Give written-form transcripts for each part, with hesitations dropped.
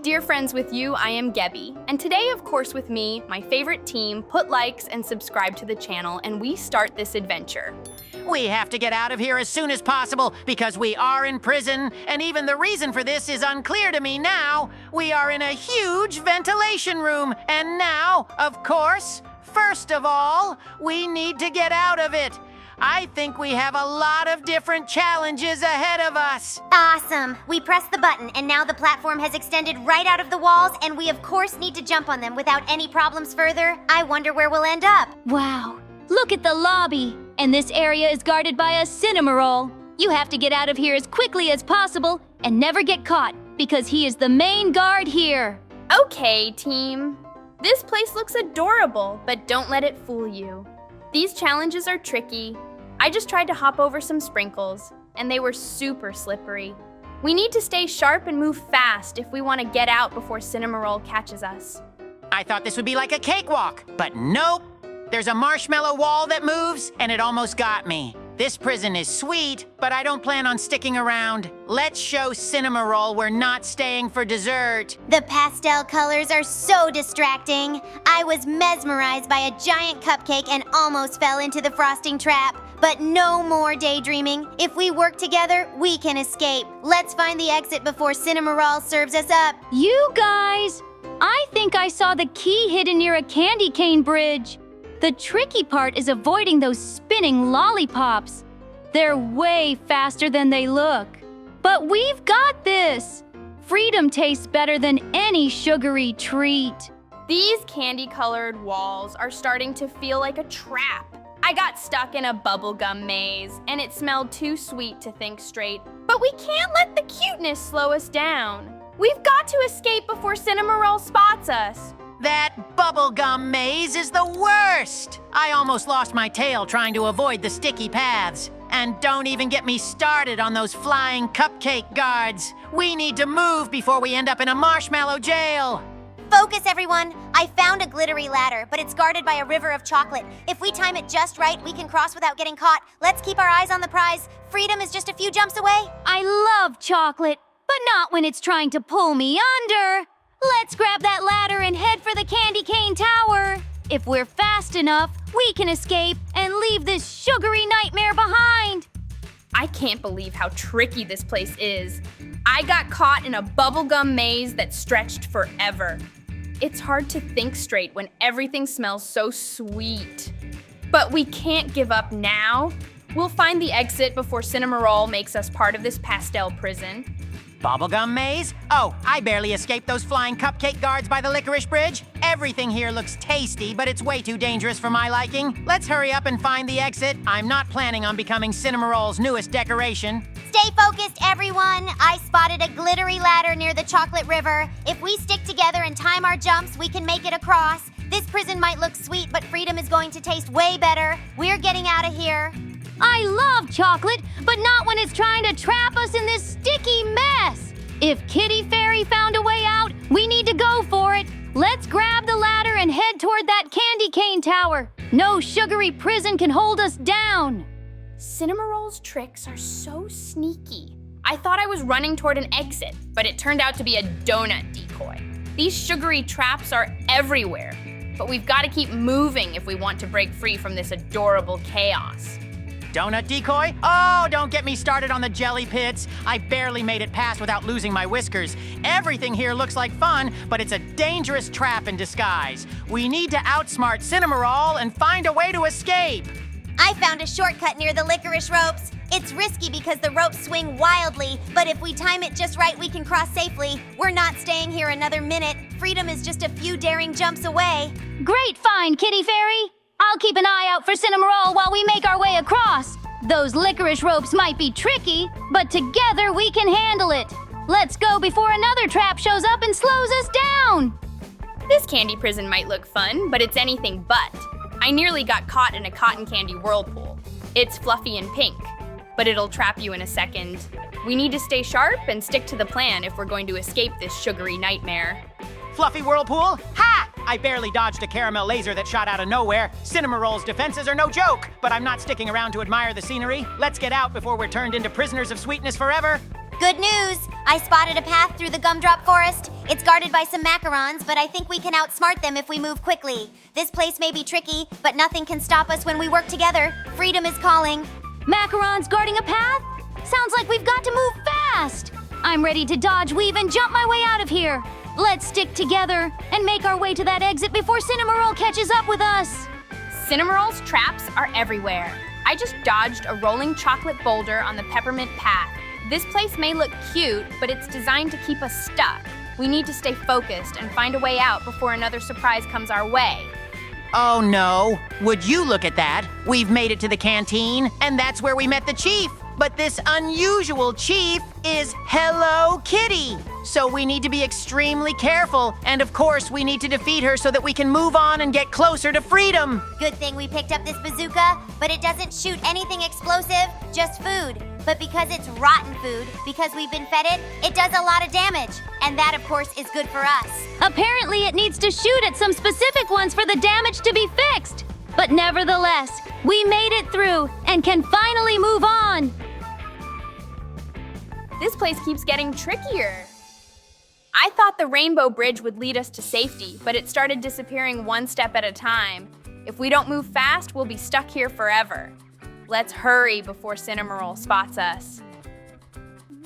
Dear friends, with you, I am Gabby. And today, of course, with me, my favorite team, put likes and subscribe to the channel, and we start this adventure. We have to get out of here as soon as possible because we are in prison, and even the reason for this is unclear to me now. We are in a huge ventilation room, and now, of course, first of all, we need to get out of it. I think we have a lot of different challenges ahead of us. Awesome. We pressed the button, and now the platform has extended right out of the walls, and we of course need to jump on them without any problems further. I wonder where we'll end up. Wow, look at the lobby. And this area is guarded by a CINNAMOROLL. You have to get out of here as quickly as possible and never get caught because he is the main guard here. Okay, team. This place looks adorable, but don't let it fool you. These challenges are tricky. I just tried to hop over some sprinkles, and they were super slippery. We need to stay sharp and move fast if we want to get out before CINNAMOROLL catches us. I thought this would be like a cakewalk, but nope. There's a marshmallow wall that moves, and it almost got me. This prison is sweet, but I don't plan on sticking around. Let's show CINNAMOROLL we're not staying for dessert. The pastel colors are so distracting. I was mesmerized by a giant cupcake and almost fell into the frosting trap. But no more daydreaming. If we work together, we can escape. Let's find the exit before CINNAMOROLL serves us up. You guys, I think I saw the key hidden near a candy cane bridge. The tricky part is avoiding those spinning lollipops. They're way faster than they look. But we've got this. Freedom tastes better than any sugary treat. These candy-colored walls are starting to feel like a trap. I got stuck in a bubblegum maze, and it smelled too sweet to think straight. But we can't let the cuteness slow us down. We've got to escape before CINNAMOROLL spots us. That bubblegum maze is the worst! I almost lost my tail trying to avoid the sticky paths. And don't even get me started on those flying cupcake guards. We need to move before we end up in a marshmallow jail. Focus, everyone. I found a glittery ladder, but it's guarded by a river of chocolate. If we time it just right, we can cross without getting caught. Let's keep our eyes on the prize. Freedom is just a few jumps away. I love chocolate, but not when it's trying to pull me under. Let's grab that ladder and head for the candy cane tower. If we're fast enough, we can escape and leave this sugary nightmare behind. I can't believe how tricky this place is. I got caught in a bubblegum maze that stretched forever. It's hard to think straight when everything smells so sweet. But we can't give up now. We'll find the exit before CINNAMOROLL makes us part of this pastel prison. Bubblegum maze? Oh, I barely escaped those flying cupcake guards by the licorice bridge. Everything here looks tasty, but it's way too dangerous for my liking. Let's hurry up and find the exit. I'm not planning on becoming CINNAMOROLL's newest decoration. Stay focused, everyone. I spotted a glittery ladder near the chocolate river. If we stick together and time our jumps, we can make it across. This prison might look sweet, but freedom is going to taste way better. We're getting out of here. I love chocolate, but not when it's trying to trap us in this sticky mess. If Kitty Fairy found a way out, we need to go for it. Let's grab the ladder and head toward that candy cane tower. No sugary prison can hold us down. CINNAMOROLL's tricks are so sneaky. I thought I was running toward an exit, but it turned out to be a donut decoy. These sugary traps are everywhere, but we've got to keep moving if we want to break free from this adorable chaos. Donut decoy? Oh, don't get me started on the jelly pits. I barely made it past without losing my whiskers. Everything here looks like fun, but it's a dangerous trap in disguise. We need to outsmart CINNAMOROLL and find a way to escape. I found a shortcut near the licorice ropes. It's risky because the ropes swing wildly, but if we time it just right, we can cross safely. We're not staying here another minute. Freedom is just a few daring jumps away. Great find, Kitty Fairy. I'll keep an eye out for CINNAMOROLL while we make our way across. Those licorice ropes might be tricky, but together we can handle it. Let's go before another trap shows up and slows us down. This candy prison might look fun, but it's anything but. I nearly got caught in a cotton candy whirlpool. It's fluffy and pink, but it'll trap you in a second. We need to stay sharp and stick to the plan if we're going to escape this sugary nightmare. Fluffy whirlpool? Ha! I barely dodged a caramel laser that shot out of nowhere. CINNAMOROLL's defenses are no joke, but I'm not sticking around to admire the scenery. Let's get out before we're turned into prisoners of sweetness forever. Good news! I spotted a path through the gumdrop forest. It's guarded by some macarons, but I think we can outsmart them if we move quickly. This place may be tricky, but nothing can stop us when we work together. Freedom is calling. Macarons guarding a path? Sounds like we've got to move fast. I'm ready to dodge, weave, and jump my way out of here. Let's stick together and make our way to that exit before Cinnamoroll catches up with us. CINNAMOROLL'S traps are everywhere. I just dodged a rolling chocolate boulder on the peppermint path. This place may look cute, but it's designed to keep us stuck. We need to stay focused and find a way out before another surprise comes our way. Oh no, would you look at that? We've made it to the canteen, and that's where we met the chief. But this unusual chief is Hello Kitty. So we need to be extremely careful, and of course we need to defeat her so that we can move on and get closer to freedom. Good thing we picked up this bazooka, but it doesn't shoot anything explosive, just food. But because it's rotten food, because we've been fed it, it does a lot of damage. And that, of course, is good for us. Apparently it needs to shoot at some specific ones for the damage to be fixed. But nevertheless, we made it through and can finally move on. This place keeps getting trickier. I thought the rainbow bridge would lead us to safety, but it started disappearing one step at a time. If we don't move fast, we'll be stuck here forever. Let's hurry before Cinnamoroll spots us.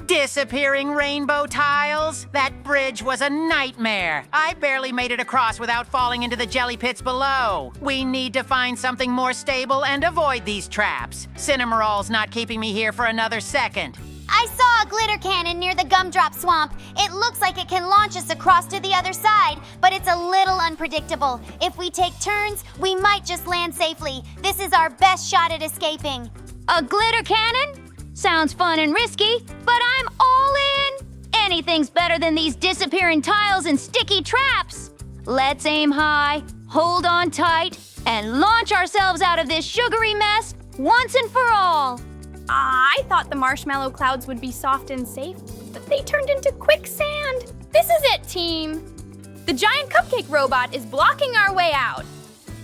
Disappearing rainbow tiles? That bridge was a nightmare. I barely made it across without falling into the jelly pits below. We need to find something more stable and avoid these traps. Cinnamoroll's not keeping me here for another second. I saw a glitter cannon near the gumdrop swamp. It looks like it can launch us across to the other side, but it's a little unpredictable. If we take turns, we might just land safely. This is our best shot at escaping. A glitter cannon? Sounds fun and risky, but I'm all in. Anything's better than these disappearing tiles and sticky traps. Let's aim high, hold on tight, and launch ourselves out of this sugary mess once and for all. I thought the marshmallow clouds would be soft and safe, but they turned into quicksand. This is it, team. The giant cupcake robot is blocking our way out.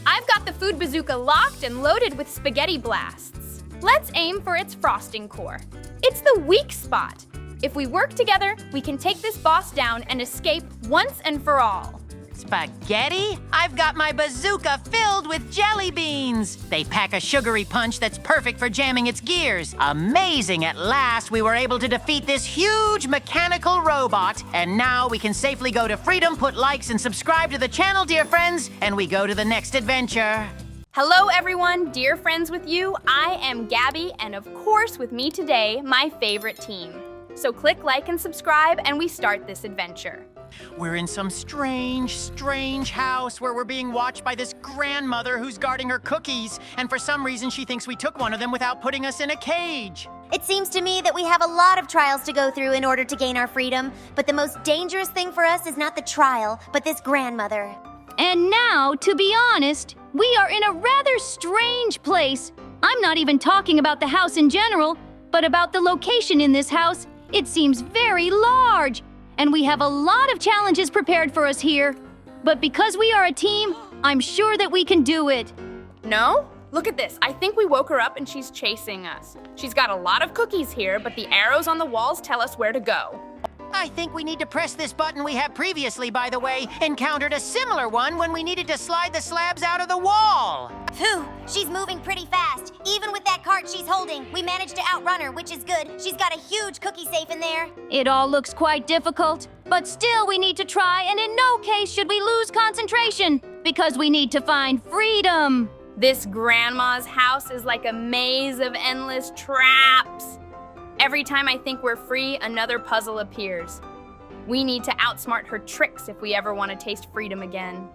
I've got the food bazooka locked and loaded with spaghetti blasts. Let's aim for its frosting core. It's the weak spot. If we work together, we can take this boss down and escape once and for all. Spaghetti? I've got my bazooka filled with jelly beans. They pack a sugary punch that's perfect for jamming its gears. Amazing, at last we were able to defeat this huge mechanical robot. And now we can safely go to freedom, put likes and subscribe to the channel, dear friends, and we go to the next adventure. Hello everyone, dear friends with you. I am Gabby, and of course with me today, my favorite team. So click like and subscribe and we start this adventure. We're in some strange house where we're being watched by this grandmother who's guarding her cookies, and for some reason she thinks we took one of them without putting us in a cage. It seems to me that we have a lot of trials to go through in order to gain our freedom, but the most dangerous thing for us is not the trial, but this grandmother. And now, to be honest, we are in a rather strange place. I'm not even talking about the house in general, but about the location in this house. It seems very large, and we have a lot of challenges prepared for us here. But because we are a team, I'm sure that we can do it. No? Look at this. I think we woke her up and she's chasing us. She's got a lot of cookies here, but the arrows on the walls tell us where to go. I think we need to press this button we have previously, by the way. Encountered a similar one when we needed to slide the slabs out of the wall. Phew, she's moving pretty fast. Even with that cart she's holding, we managed to outrun her, which is good. She's got a huge cookie safe in there. It all looks quite difficult, but still we need to try, and in no case should we lose concentration, because we need to find freedom. This grandma's house is like a maze of endless traps. Every time I think we're free, another puzzle appears. We need to outsmart her tricks if we ever want to taste freedom again.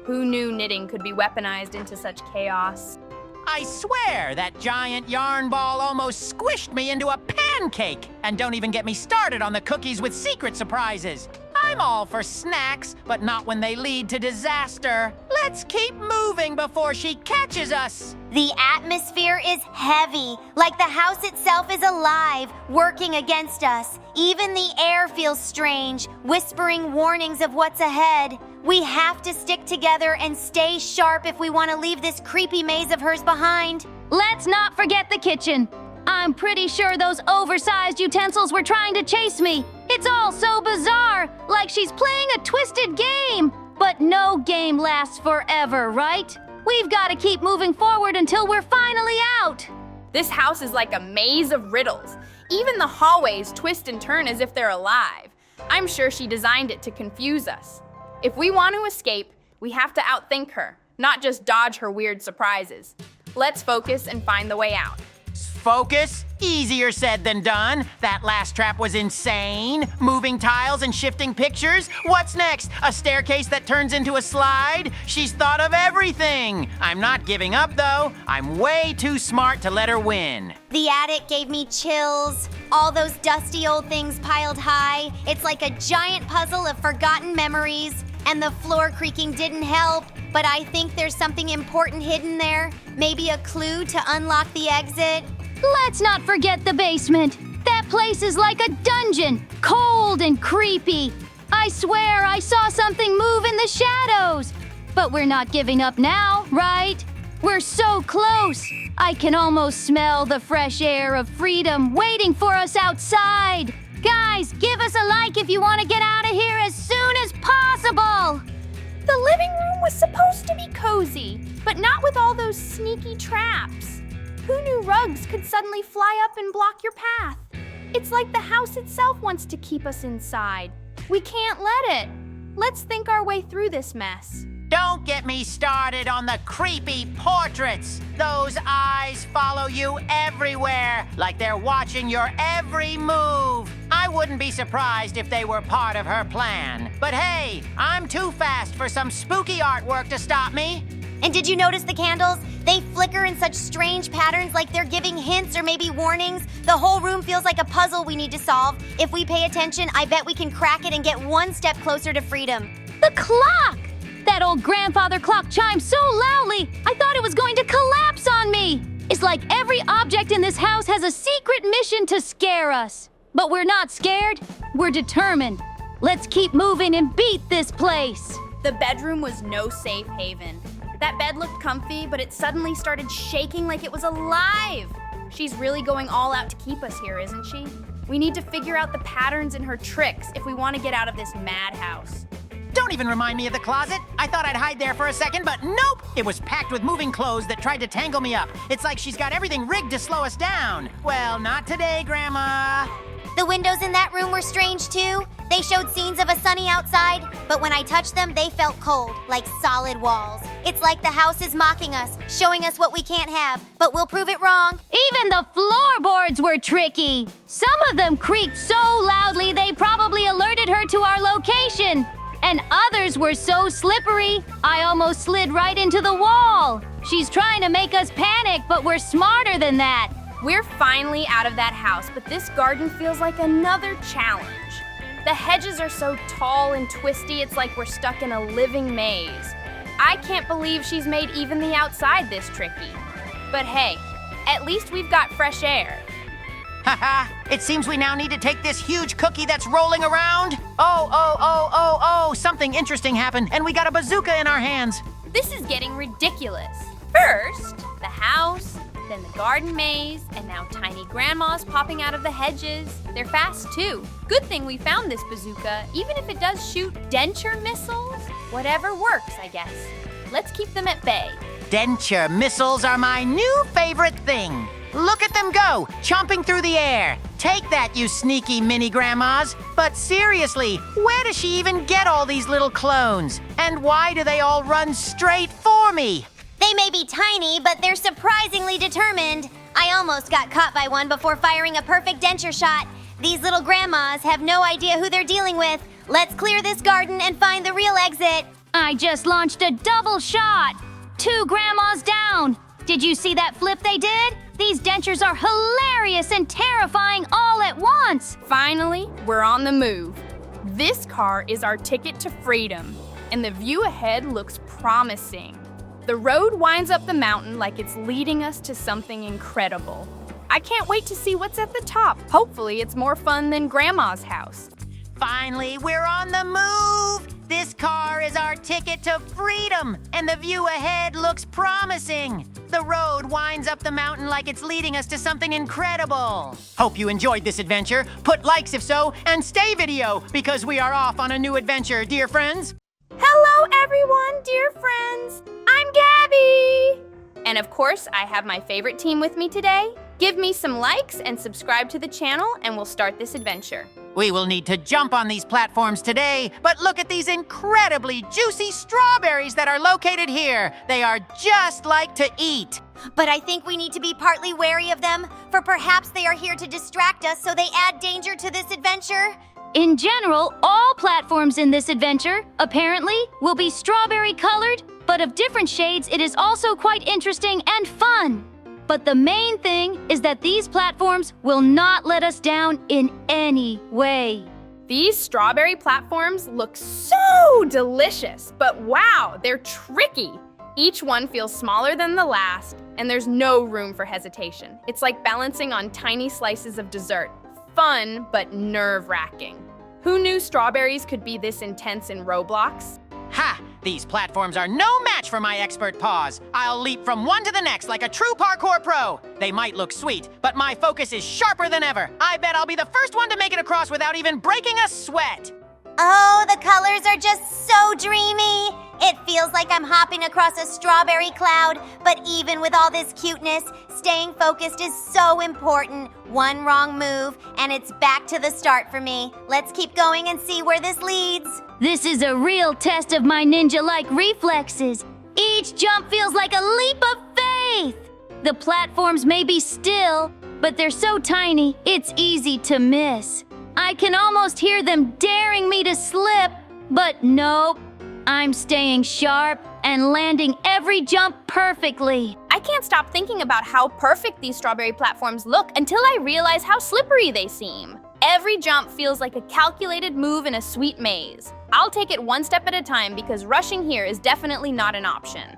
Who knew knitting could be weaponized into such chaos? I swear that giant yarn ball almost squished me into a pancake. And don't even get me started on the cookies with secret surprises. I'm all for snacks, but not when they lead to disaster. Let's keep moving before she catches us. The atmosphere is heavy, like the house itself is alive, working against us. Even the air feels strange, whispering warnings of what's ahead. We have to stick together and stay sharp if we want to leave this creepy maze of hers behind. Let's not forget the kitchen. I'm I'm pretty sure those oversized utensils were trying to chase me. It's all so bizarre, like she's playing a twisted game. But no game lasts forever, right? We've got to keep moving forward until we're finally out. This house is like a maze of riddles. Even the hallways twist and turn as if they're alive. I'm sure she designed it to confuse us. If we want to escape, we have to outthink her, not just dodge her weird surprises. Let's focus and find the way out. Focus? Easier said than done. That last trap was insane. Moving tiles and shifting pictures. What's next? A staircase that turns into a slide? She's thought of everything. I'm not giving up, though. I'm way too smart to let her win. The attic gave me chills. All those dusty old things piled high. It's like a giant puzzle of forgotten memories. And the floor creaking didn't help, but I think there's something important hidden there. Maybe a clue to unlock the exit. Let's not forget the basement. That place is like a dungeon, cold and creepy. I swear I saw something move in the shadows. But we're not giving up now, right? We're so close. I can almost smell the fresh air of freedom waiting for us outside. Guys, give us a like if you want to get out of here as soon as possible. The living room was supposed to be cozy, but not with all those sneaky traps. Who knew rugs could suddenly fly up and block your path? It's like the house itself wants to keep us inside. We can't let it. Let's think our way through this mess. Don't get me started on the creepy portraits. Those eyes follow you everywhere, like they're watching your every move. I wouldn't be surprised if they were part of her plan. But hey, I'm too fast for some spooky artwork to stop me. And did you notice the candles? They flicker in such strange patterns, like they're giving hints or maybe warnings. The whole room feels like a puzzle we need to solve. If we pay attention, I bet we can crack it and get one step closer to freedom. The clock! That old grandfather clock chimes so loudly, I thought it was going to collapse on me. It's like every object in this house has a secret mission to scare us. But we're not scared, we're determined. Let's keep moving and beat this place. The bedroom was no safe haven. That bed looked comfy, but it suddenly started shaking like it was alive. She's really going all out to keep us here, isn't she? We need to figure out the patterns in her tricks if we want to get out of this madhouse. Don't even remind me of the closet. I thought I'd hide there for a second, but nope! It was packed with moving clothes that tried to tangle me up. It's like she's got everything rigged to slow us down. Well, not today, Grandma. The windows in that room were strange too. They showed scenes of a sunny outside, but when I touched them, they felt cold, like solid walls. It's like the house is mocking us, showing us what we can't have, but we'll prove it wrong. Even the floorboards were tricky. Some of them creaked so loudly they probably alerted her to our location. And others were so slippery, I almost slid right into the wall. She's trying to make us panic, but we're smarter than that. We're finally out of that house, but this garden feels like another challenge. The hedges are so tall and twisty, it's like we're stuck in a living maze. I can't believe she's made even the outside this tricky. But hey, at least we've got fresh air. Haha, it seems we now need to take this huge cookie that's rolling around. Oh, something interesting happened, and we got a bazooka in our hands. This is getting ridiculous. First, the house, then the garden maze, and now tiny grandmas popping out of the hedges. They're fast too. Good thing we found this bazooka, even if it does shoot denture missiles. Whatever works, I guess. Let's keep them at bay. Denture missiles are my new favorite thing. Look at them go, chomping through the air. Take that, you sneaky mini grandmas. But seriously, where does she even get all these little clones? And why do they all run straight for me? They may be tiny, but they're surprisingly determined. I almost got caught by one before firing a perfect denture shot. These little grandmas have no idea who they're dealing with. Let's clear this garden and find the real exit. I just launched a double shot. 2 grandmas down. Did you see that flip they did? These dentures are hilarious and terrifying all at once. Finally, we're on the move. This car is our ticket to freedom, and the view ahead looks promising. The road winds up the mountain like it's leading us to something incredible. I can't wait to see what's at the top. Hopefully, it's more fun than Grandma's house. Finally, we're on the move! This car is our ticket to freedom, and the view ahead looks promising. The road winds up the mountain like it's leading us to something incredible. Hope you enjoyed this adventure. Put likes if so, and stay video, because we are off on a new adventure, dear friends. Hello, everyone, dear friends. I'm Gabby. And of course, I have my favorite team with me today. Give me some likes and subscribe to the channel, and we'll start this adventure. We will need to jump on these platforms today, but look at these incredibly juicy strawberries that are located here. They are just like to eat. But I think we need to be partly wary of them, for perhaps they are here to distract us so they add danger to this adventure. In general, all platforms in this adventure, apparently, will be strawberry colored, but of different shades. It is also quite interesting and fun. But the main thing is that these platforms will not let us down in any way. These strawberry platforms look so delicious, but wow, they're tricky. Each one feels smaller than the last, and there's no room for hesitation. It's like balancing on tiny slices of dessert. Fun, but nerve-wracking. Who knew strawberries could be this intense in Roblox? Ha! These platforms are no match for my expert paws. I'll leap from one to the next like a true parkour pro. They might look sweet, but my focus is sharper than ever. I bet I'll be the first one to make it across without even breaking a sweat. Oh, the colors are just so dreamy. It feels like I'm hopping across a strawberry cloud, but even with all this cuteness, staying focused is so important. One wrong move, and it's back to the start for me. Let's keep going and see where this leads. This is a real test of my ninja-like reflexes. Each jump feels like a leap of faith. The platforms may be still, but they're so tiny, it's easy to miss. I can almost hear them daring me to slip, but nope. I'm staying sharp and landing every jump perfectly. I can't stop thinking about how perfect these strawberry platforms look until I realize how slippery they seem. Every jump feels like a calculated move in a sweet maze. I'll take it one step at a time because rushing here is definitely not an option.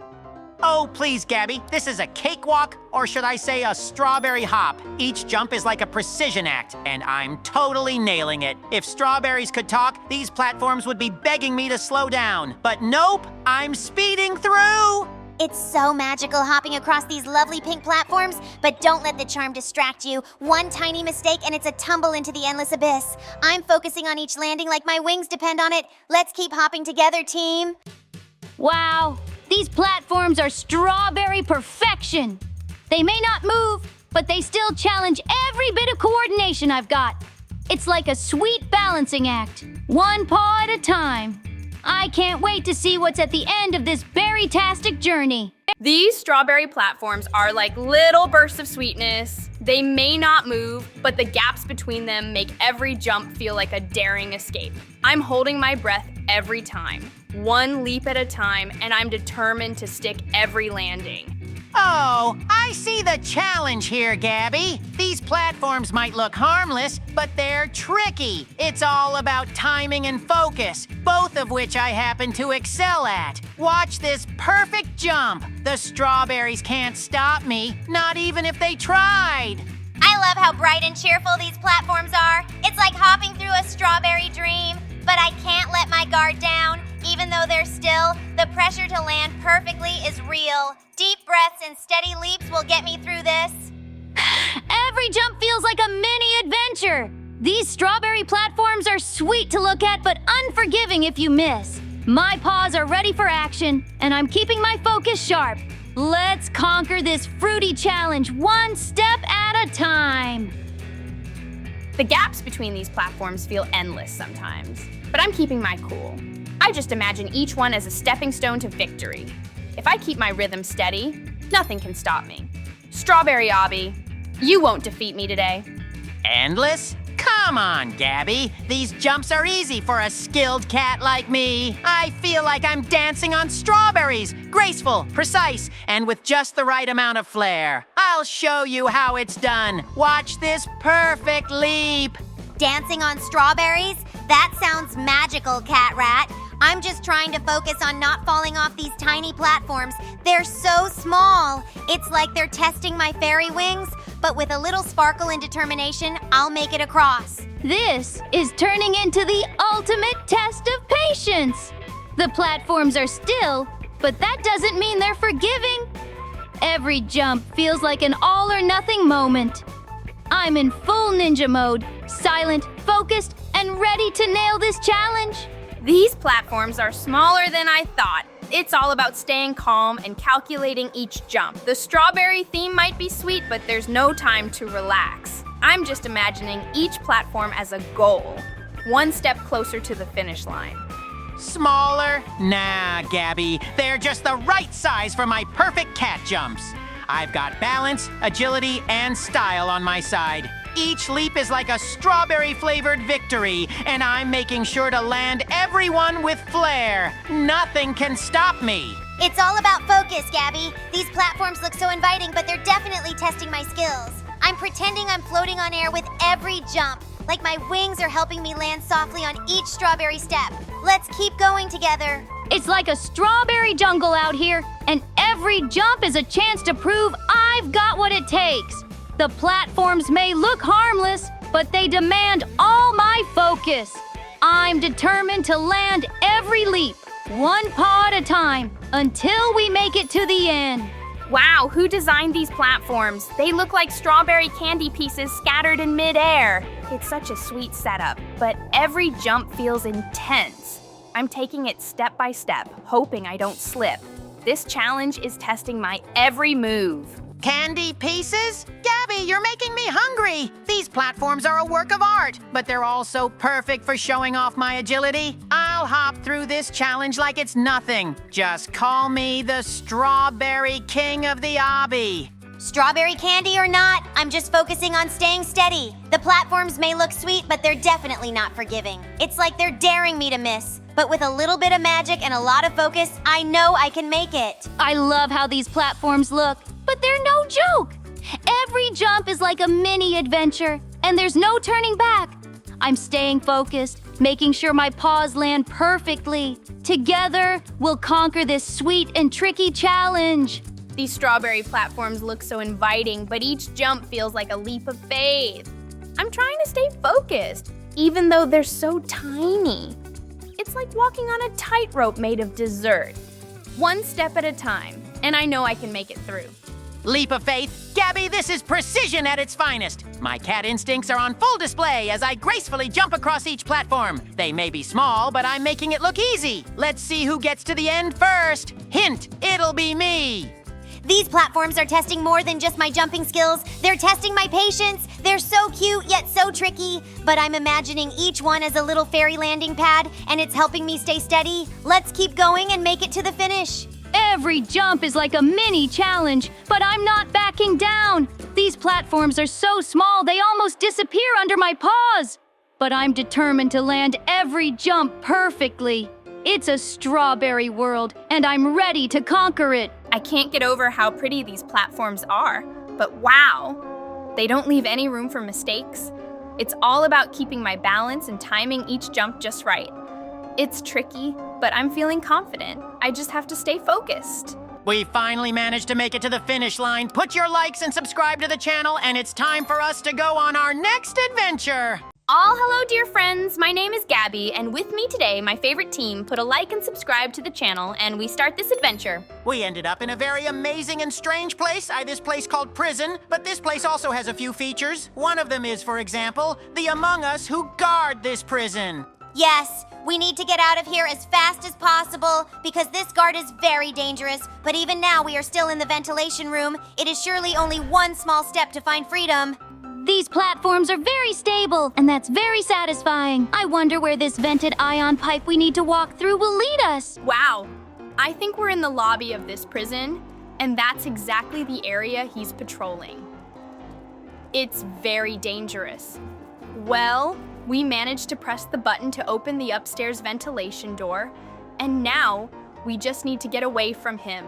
Oh, please, Gabby. This is a cakewalk, or should I say a strawberry hop. Each jump is like a precision act, and I'm totally nailing it. If strawberries could talk, these platforms would be begging me to slow down. But nope, I'm speeding through. It's so magical hopping across these lovely pink platforms, but don't let the charm distract you. One tiny mistake and it's a tumble into the endless abyss. I'm focusing on each landing like my wings depend on it. Let's keep hopping together, team. Wow, these platforms are strawberry perfection. They may not move, but they still challenge every bit of coordination I've got. It's like a sweet balancing act, one paw at a time. I can't wait to see what's at the end of this berry-tastic journey. These strawberry platforms are like little bursts of sweetness. They may not move, but the gaps between them make every jump feel like a daring escape. I'm holding my breath every time, one leap at a time, and I'm determined to stick every landing. Oh, I see the challenge here, Gabby. These platforms might look harmless, but they're tricky. It's all about timing and focus, both of which I happen to excel at. Watch this perfect jump. The strawberries can't stop me, not even if they tried. I love how bright and cheerful these platforms are. It's like hopping through a strawberry dream, but I can't let my guard down. Even though they're still, the pressure to land perfectly is real. Deep breaths and steady leaps will get me through this. Every jump feels like a mini adventure. These strawberry platforms are sweet to look at, but unforgiving if you miss. My paws are ready for action, and I'm keeping my focus sharp. Let's conquer this fruity challenge one step at a time. The gaps between these platforms feel endless sometimes, but I'm keeping my cool. I just imagine each one as a stepping stone to victory. If I keep my rhythm steady, nothing can stop me. Strawberry Obby, you won't defeat me today. Endless? Come on, Gabby. These jumps are easy for a skilled cat like me. I feel like I'm dancing on strawberries. Graceful, precise, and with just the right amount of flair. I'll show you how it's done. Watch this perfect leap. Dancing on strawberries? That sounds magical, CatRat. I'm just trying to focus on not falling off these tiny platforms. They're so small. It's like they're testing my fairy wings, but with a little sparkle and determination, I'll make it across. This is turning into the ultimate test of patience. The platforms are still, but that doesn't mean they're forgiving. Every jump feels like an all-or-nothing moment. I'm in full ninja mode, silent, focused, and ready to nail this challenge. These platforms are smaller than I thought. It's all about staying calm and calculating each jump. The strawberry theme might be sweet, but there's no time to relax. I'm just imagining each platform as a goal, one step closer to the finish line. Smaller? Nah, Gabby. They're just the right size for my perfect cat jumps. I've got balance, agility, and style on my side. Each leap is like a strawberry-flavored victory, and I'm making sure to land everyone with flair. Nothing can stop me. It's all about focus, Gabby. These platforms look so inviting, but they're definitely testing my skills. I'm pretending I'm floating on air with every jump, like my wings are helping me land softly on each strawberry step. Let's keep going together. It's like a strawberry jungle out here, and every jump is a chance to prove I've got what it takes. The platforms may look harmless, but they demand all my focus. I'm determined to land every leap, one paw at a time, until we make it to the end. Wow, who designed these platforms? They look like strawberry candy pieces scattered in midair. It's such a sweet setup, but every jump feels intense. I'm taking it step by step, hoping I don't slip. This challenge is testing my every move. Candy pieces? Gabby, you're making me hungry. These platforms are a work of art, but they're also perfect for showing off my agility. I'll hop through this challenge like it's nothing. Just call me the Strawberry King of the Obby. Strawberry candy or not, I'm just focusing on staying steady. The platforms may look sweet, but they're definitely not forgiving. It's like they're daring me to miss. But with a little bit of magic and a lot of focus, I know I can make it. I love how these platforms look, but they're no joke. Every jump is like a mini adventure, and there's no turning back. I'm staying focused, making sure my paws land perfectly. Together, we'll conquer this sweet and tricky challenge. These strawberry platforms look so inviting, but each jump feels like a leap of faith. I'm trying to stay focused, even though they're so tiny. It's like walking on a tightrope made of dessert. One step at a time, and I know I can make it through. Leap of faith? Gabby, this is precision at its finest. My cat instincts are on full display as I gracefully jump across each platform. They may be small, but I'm making it look easy. Let's see who gets to the end first. Hint, it'll be me. These platforms are testing more than just my jumping skills. They're testing my patience. They're so cute, yet so tricky. But I'm imagining each one as a little fairy landing pad, and it's helping me stay steady. Let's keep going and make it to the finish. Every jump is like a mini challenge, but I'm not backing down. These platforms are so small they almost disappear under my paws. But I'm determined to land every jump perfectly. It's a strawberry world, and I'm ready to conquer it. I can't get over how pretty these platforms are, but wow, they don't leave any room for mistakes. It's all about keeping my balance and timing each jump just right. It's tricky, but I'm feeling confident. I just have to stay focused. We finally managed to make it to the finish line. Put your likes and subscribe to the channel, and it's time for us to go on our next adventure. All hello, dear friends. My name is Gabby, and with me today, my favorite team put a like and subscribe to the channel, and we start this adventure. We ended up in a very amazing and strange place. This place called prison, but this place also has a few features. One of them is, for example, the Among Us who guard this prison. Yes, we need to get out of here as fast as possible because this guard is very dangerous. But even now, we are still in the ventilation room. It is surely only one small step to find freedom. These platforms are very stable, and that's very satisfying. I wonder where this vented ion pipe we need to walk through will lead us. Wow, I think we're in the lobby of this prison, and that's exactly the area he's patrolling. It's very dangerous. Well, we managed to press the button to open the upstairs ventilation door, and now we just need to get away from him.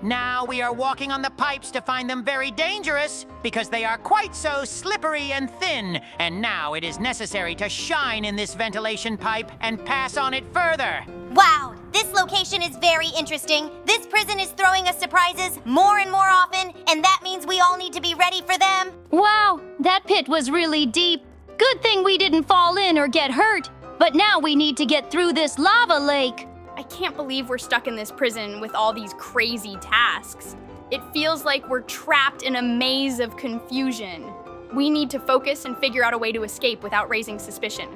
Now we are walking on the pipes to find them very dangerous because they are quite so slippery and thin. And now it is necessary to shine in this ventilation pipe and pass on it further. Wow, this location is very interesting. This prison is throwing us surprises more and more often, and that means we all need to be ready for them. Wow, that pit was really deep. Good thing we didn't fall in or get hurt. But now we need to get through this lava lake. I can't believe we're stuck in this prison with all these crazy tasks. It feels like we're trapped in a maze of confusion. We need to focus and figure out a way to escape without raising suspicion.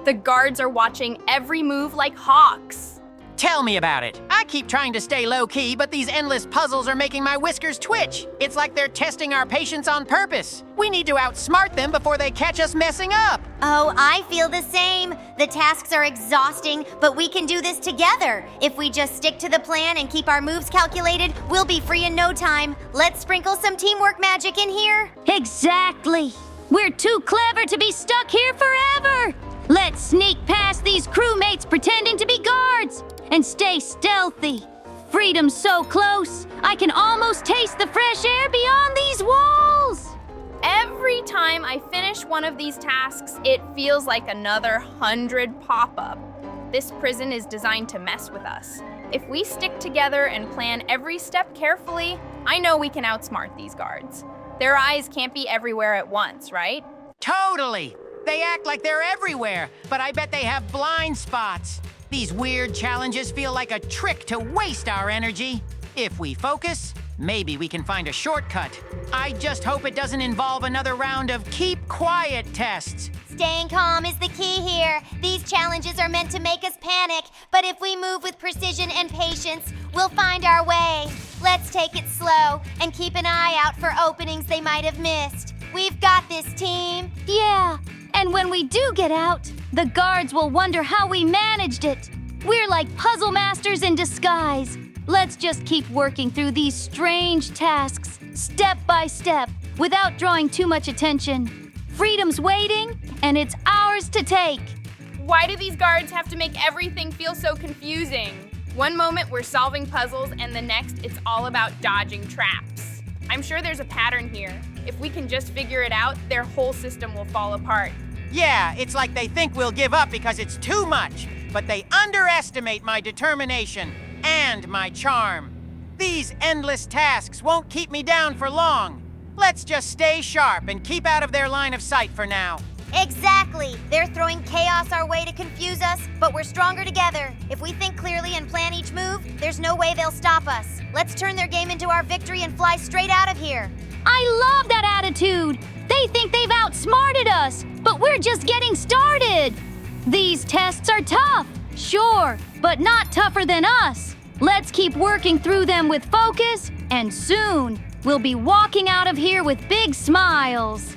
The guards are watching every move like hawks. Tell me about it. I keep trying to stay low-key, but these endless puzzles are making my whiskers twitch. It's like they're testing our patience on purpose. We need to outsmart them before they catch us messing up. Oh, I feel the same. The tasks are exhausting, but we can do this together. If we just stick to the plan and keep our moves calculated, we'll be free in no time. Let's sprinkle some teamwork magic in here. Exactly. We're too clever to be stuck here forever. Let's sneak past these crewmates pretending to be guards and stay stealthy. Freedom's so close, I can almost taste the fresh air beyond these walls. Every time I finish one of these tasks, it feels like another 100 pop up. This prison is designed to mess with us. If we stick together and plan every step carefully, I know we can outsmart these guards. Their eyes can't be everywhere at once, right? Totally. They act like they're everywhere, but I bet they have blind spots. These weird challenges feel like a trick to waste our energy. If we focus, maybe we can find a shortcut. I just hope it doesn't involve another round of keep quiet tests. Staying calm is the key here. These challenges are meant to make us panic, but if we move with precision and patience, we'll find our way. Let's take it slow and keep an eye out for openings they might have missed. We've got this, team. Yeah, and when we do get out, the guards will wonder how we managed it. We're like puzzle masters in disguise. Let's just keep working through these strange tasks, step by step, without drawing too much attention. Freedom's waiting, and it's ours to take. Why do these guards have to make everything feel so confusing? One moment we're solving puzzles, and the next it's all about dodging traps. I'm sure there's a pattern here. If we can just figure it out, their whole system will fall apart. Yeah, it's like they think we'll give up because it's too much, but they underestimate my determination and my charm. These endless tasks won't keep me down for long. Let's just stay sharp and keep out of their line of sight for now. Exactly. They're throwing chaos our way to confuse us, but we're stronger together. If we think clearly and plan each move, there's no way they'll stop us. Let's turn their game into our victory and fly straight out of here. I love that attitude. They think they've outsmarted us, but we're just getting started. These tests are tough, sure, but not tougher than us. Let's keep working through them with focus, and soon we'll be walking out of here with big smiles.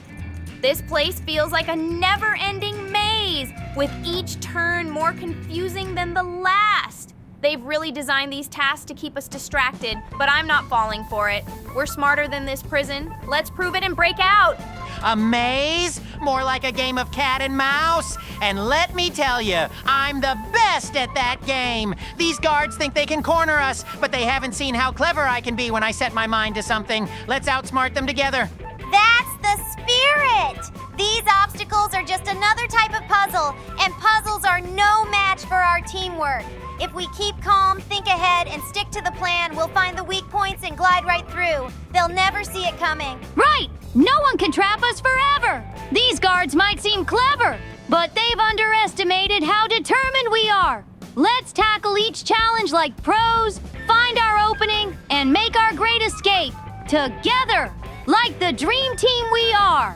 This place feels like a never-ending maze, with each turn more confusing than the last. They've really designed these tasks to keep us distracted, but I'm not falling for it. We're smarter than this prison. Let's prove it and break out. A maze? More like a game of cat and mouse? And let me tell you, I'm the best at that game. These guards think they can corner us, but they haven't seen how clever I can be when I set my mind to something. Let's outsmart them together. That's the spirit! These obstacles are just another type of puzzle, and puzzles are no match for our teamwork. If we keep calm, think ahead, and stick to the plan, we'll find the weak points and glide right through. They'll never see it coming. Right! No one can trap us forever! These guards might seem clever, but they've underestimated how determined we are. Let's tackle each challenge like pros, find our opening, and make our great escape. Together, like the dream team we are.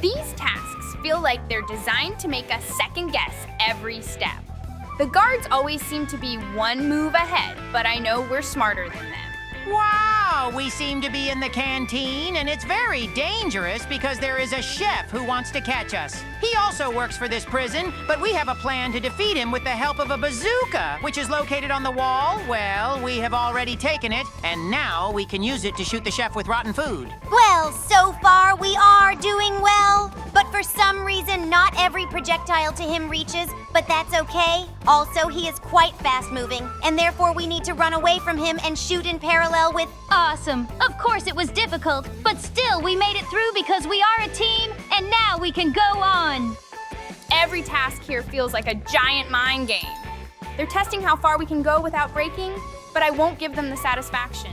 These tasks feel like they're designed to make us second guess every step. The guards always seem to be one move ahead, but I know we're smarter than them. Wow, we seem to be in the canteen, and it's very dangerous because there is a chef who wants to catch us. He also works for this prison, but we have a plan to defeat him with the help of a bazooka, which is located on the wall. Well, we have already taken it, and now we can use it to shoot the chef with rotten food. Well, so far we are doing well. But for some reason, not every projectile to him reaches, but that's okay. Also, he is quite fast-moving, and therefore we need to run away from him and shoot in parallel with... Awesome. Of course it was difficult, but still we made it through because we are a team, and now we can go on. Every task here feels like a giant mind game. They're testing how far we can go without breaking, but I won't give them the satisfaction.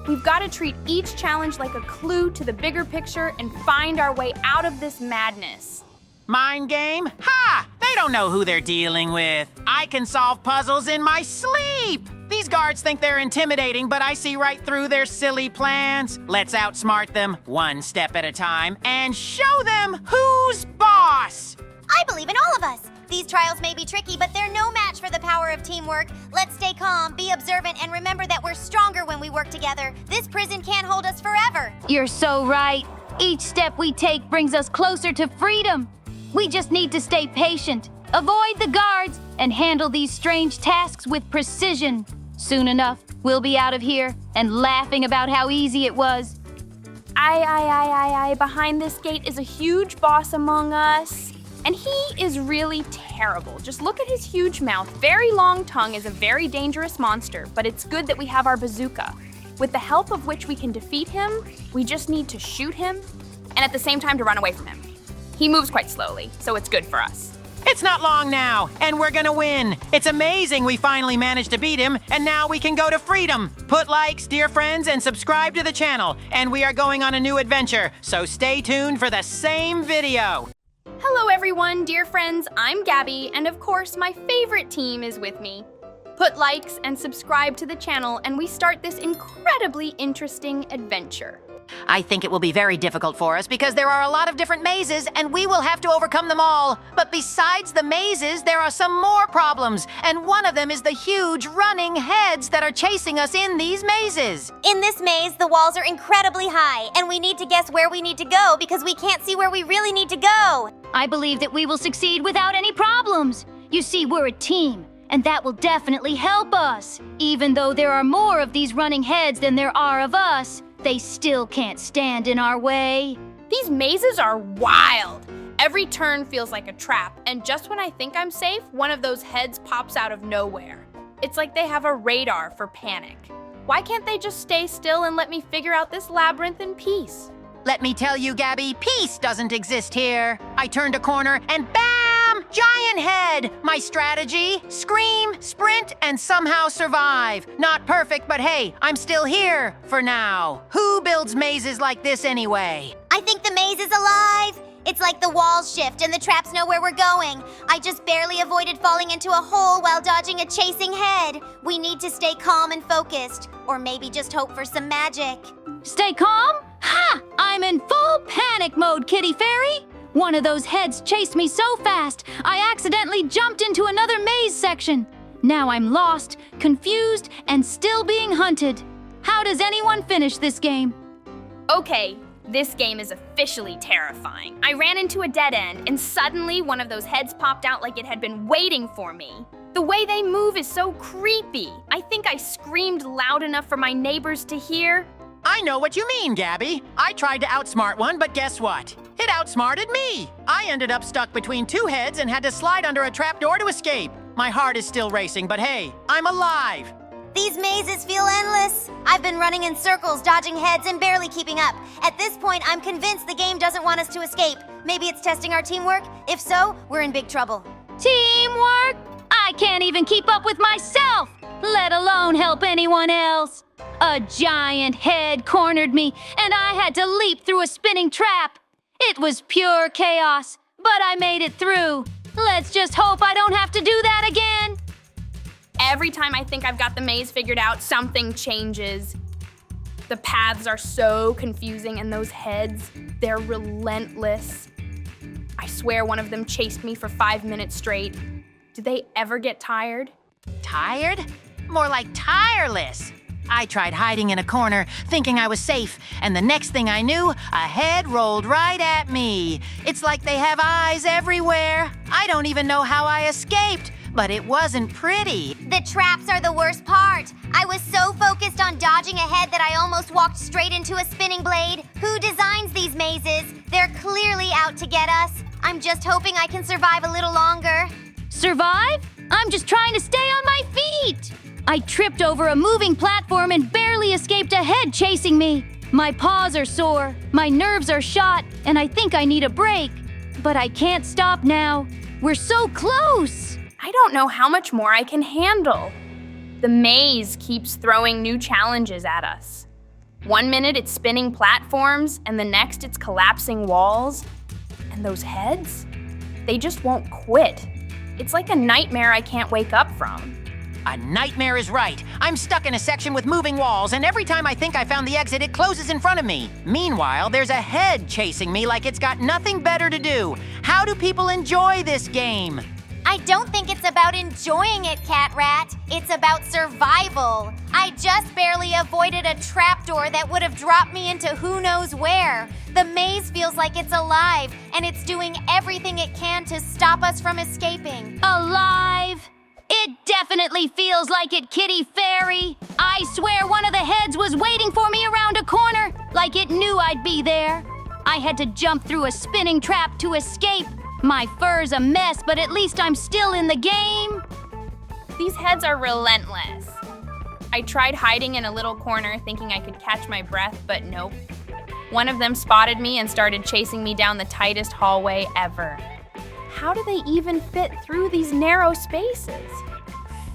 We've got to treat each challenge like a clue to the bigger picture and find our way out of this madness. Mind game? Ha! They They don't know who they're dealing with. I can solve puzzles in my sleep. These guards think they're intimidating, but I see right through their silly plans. Let's outsmart them one step at a time and show them who's boss. I believe in all of us. These trials may be tricky, but they're no match for the power of teamwork. Let's stay calm, be observant, and remember that we're stronger when we work together. This prison can't hold us forever. You're so right. Each step we take brings us closer to freedom. We just need to stay patient, avoid the guards, and handle these strange tasks with precision. Soon enough, we'll be out of here and laughing about how easy it was. Behind this gate is a huge boss among us. And he is really terrible. Just look at his huge mouth. Very long tongue is a very dangerous monster, but it's good that we have our bazooka. With the help of which we can defeat him, we just need to shoot him, and at the same time to run away from him. He moves quite slowly, so it's good for us. It's not long now, and we're gonna win. It's amazing we finally managed to beat him, and now we can go to freedom. Put likes, dear friends, and subscribe to the channel. And we are going on a new adventure, so stay tuned for the same video. Hello everyone, dear friends, I'm Gabby, and of course my favorite team is with me. Put likes and subscribe to the channel, and we start this incredibly interesting adventure. I think it will be very difficult for us because there are a lot of different mazes and we will have to overcome them all. But besides the mazes, there are some more problems, and one of them is the huge running heads that are chasing us in these mazes. In this maze, the walls are incredibly high, and we need to guess where we need to go because we can't see where we really need to go. I believe that we will succeed without any problems. You see, we're a team, and that will definitely help us. Even though there are more of these running heads than there are of us, they still can't stand in our way. These mazes are wild. Every turn feels like a trap, and just when I think I'm safe, one of those heads pops out of nowhere. It's like they have a radar for panic. Why can't they just stay still and let me figure out this labyrinth in peace? Let me tell you, Gabby, peace doesn't exist here. I turned a corner and bam! Giant head! My strategy? Scream, sprint, and somehow survive. Not perfect, but hey, I'm still here for now. Who builds mazes like this anyway? I think the maze is alive. It's like the walls shift and the traps know where we're going. I just barely avoided falling into a hole while dodging a chasing head. We need to stay calm and focused, or maybe just hope for some magic. Stay calm? Ha! I'm in full panic mode, Kitty Fairy! One of those heads chased me so fast, I accidentally jumped into another maze section. Now I'm lost, confused, and still being hunted. How does anyone finish this game? Okay, this game is officially terrifying. I ran into a dead end, and suddenly one of those heads popped out like it had been waiting for me. The way they move is so creepy. I think I screamed loud enough for my neighbors to hear. I know what you mean, Gabby. I tried to outsmart one, but guess what? It outsmarted me. I ended up stuck between two heads and had to slide under a trapdoor to escape. My heart is still racing, but hey, I'm alive. These mazes feel endless. I've been running in circles, dodging heads, and barely keeping up. At this point, I'm convinced the game doesn't want us to escape. Maybe it's testing our teamwork? If so, we're in big trouble. Teamwork? I can't even keep up with myself, let alone help anyone else. A giant head cornered me, and I had to leap through a spinning trap. It was pure chaos, but I made it through. Let's just hope I don't have to do that again. Every time I think I've got the maze figured out, something changes. The paths are so confusing, and those heads, they're relentless. I swear one of them chased me for 5 minutes straight. Do they ever get tired? Tired? More like tireless. I tried hiding in a corner, thinking I was safe, and the next thing I knew, a head rolled right at me. It's like they have eyes everywhere. I don't even know how I escaped, but it wasn't pretty. The traps are the worst part. I was so focused on dodging a head that I almost walked straight into a spinning blade. Who designs these mazes? They're clearly out to get us. I'm just hoping I can survive a little longer. Survive? I'm just trying to stay on my feet. I tripped over a moving platform and barely escaped a head chasing me. My paws are sore, my nerves are shot, and I think I need a break. But I can't stop now. We're so close. I don't know how much more I can handle. The maze keeps throwing new challenges at us. 1 minute it's spinning platforms, and the next it's collapsing walls. And those heads? They just won't quit. It's like a nightmare I can't wake up from. A nightmare is right. I'm stuck in a section with moving walls, and every time I think I found the exit, it closes in front of me. Meanwhile, there's a head chasing me like it's got nothing better to do. How do people enjoy this game? I don't think it's about enjoying it, CatRat. It's about survival. I just barely avoided a trapdoor that would have dropped me into who knows where. The maze feels like it's alive, and it's doing everything it can to stop us from escaping. Alive? It definitely feels like it, Kitty Fairy. I swear one of the heads was waiting for me around a corner, like it knew I'd be there. I had to jump through a spinning trap to escape. My fur's a mess, but at least I'm still in the game. These heads are relentless. I tried hiding in a little corner thinking I could catch my breath, but nope. One of them spotted me and started chasing me down the tightest hallway ever. How do they even fit through these narrow spaces?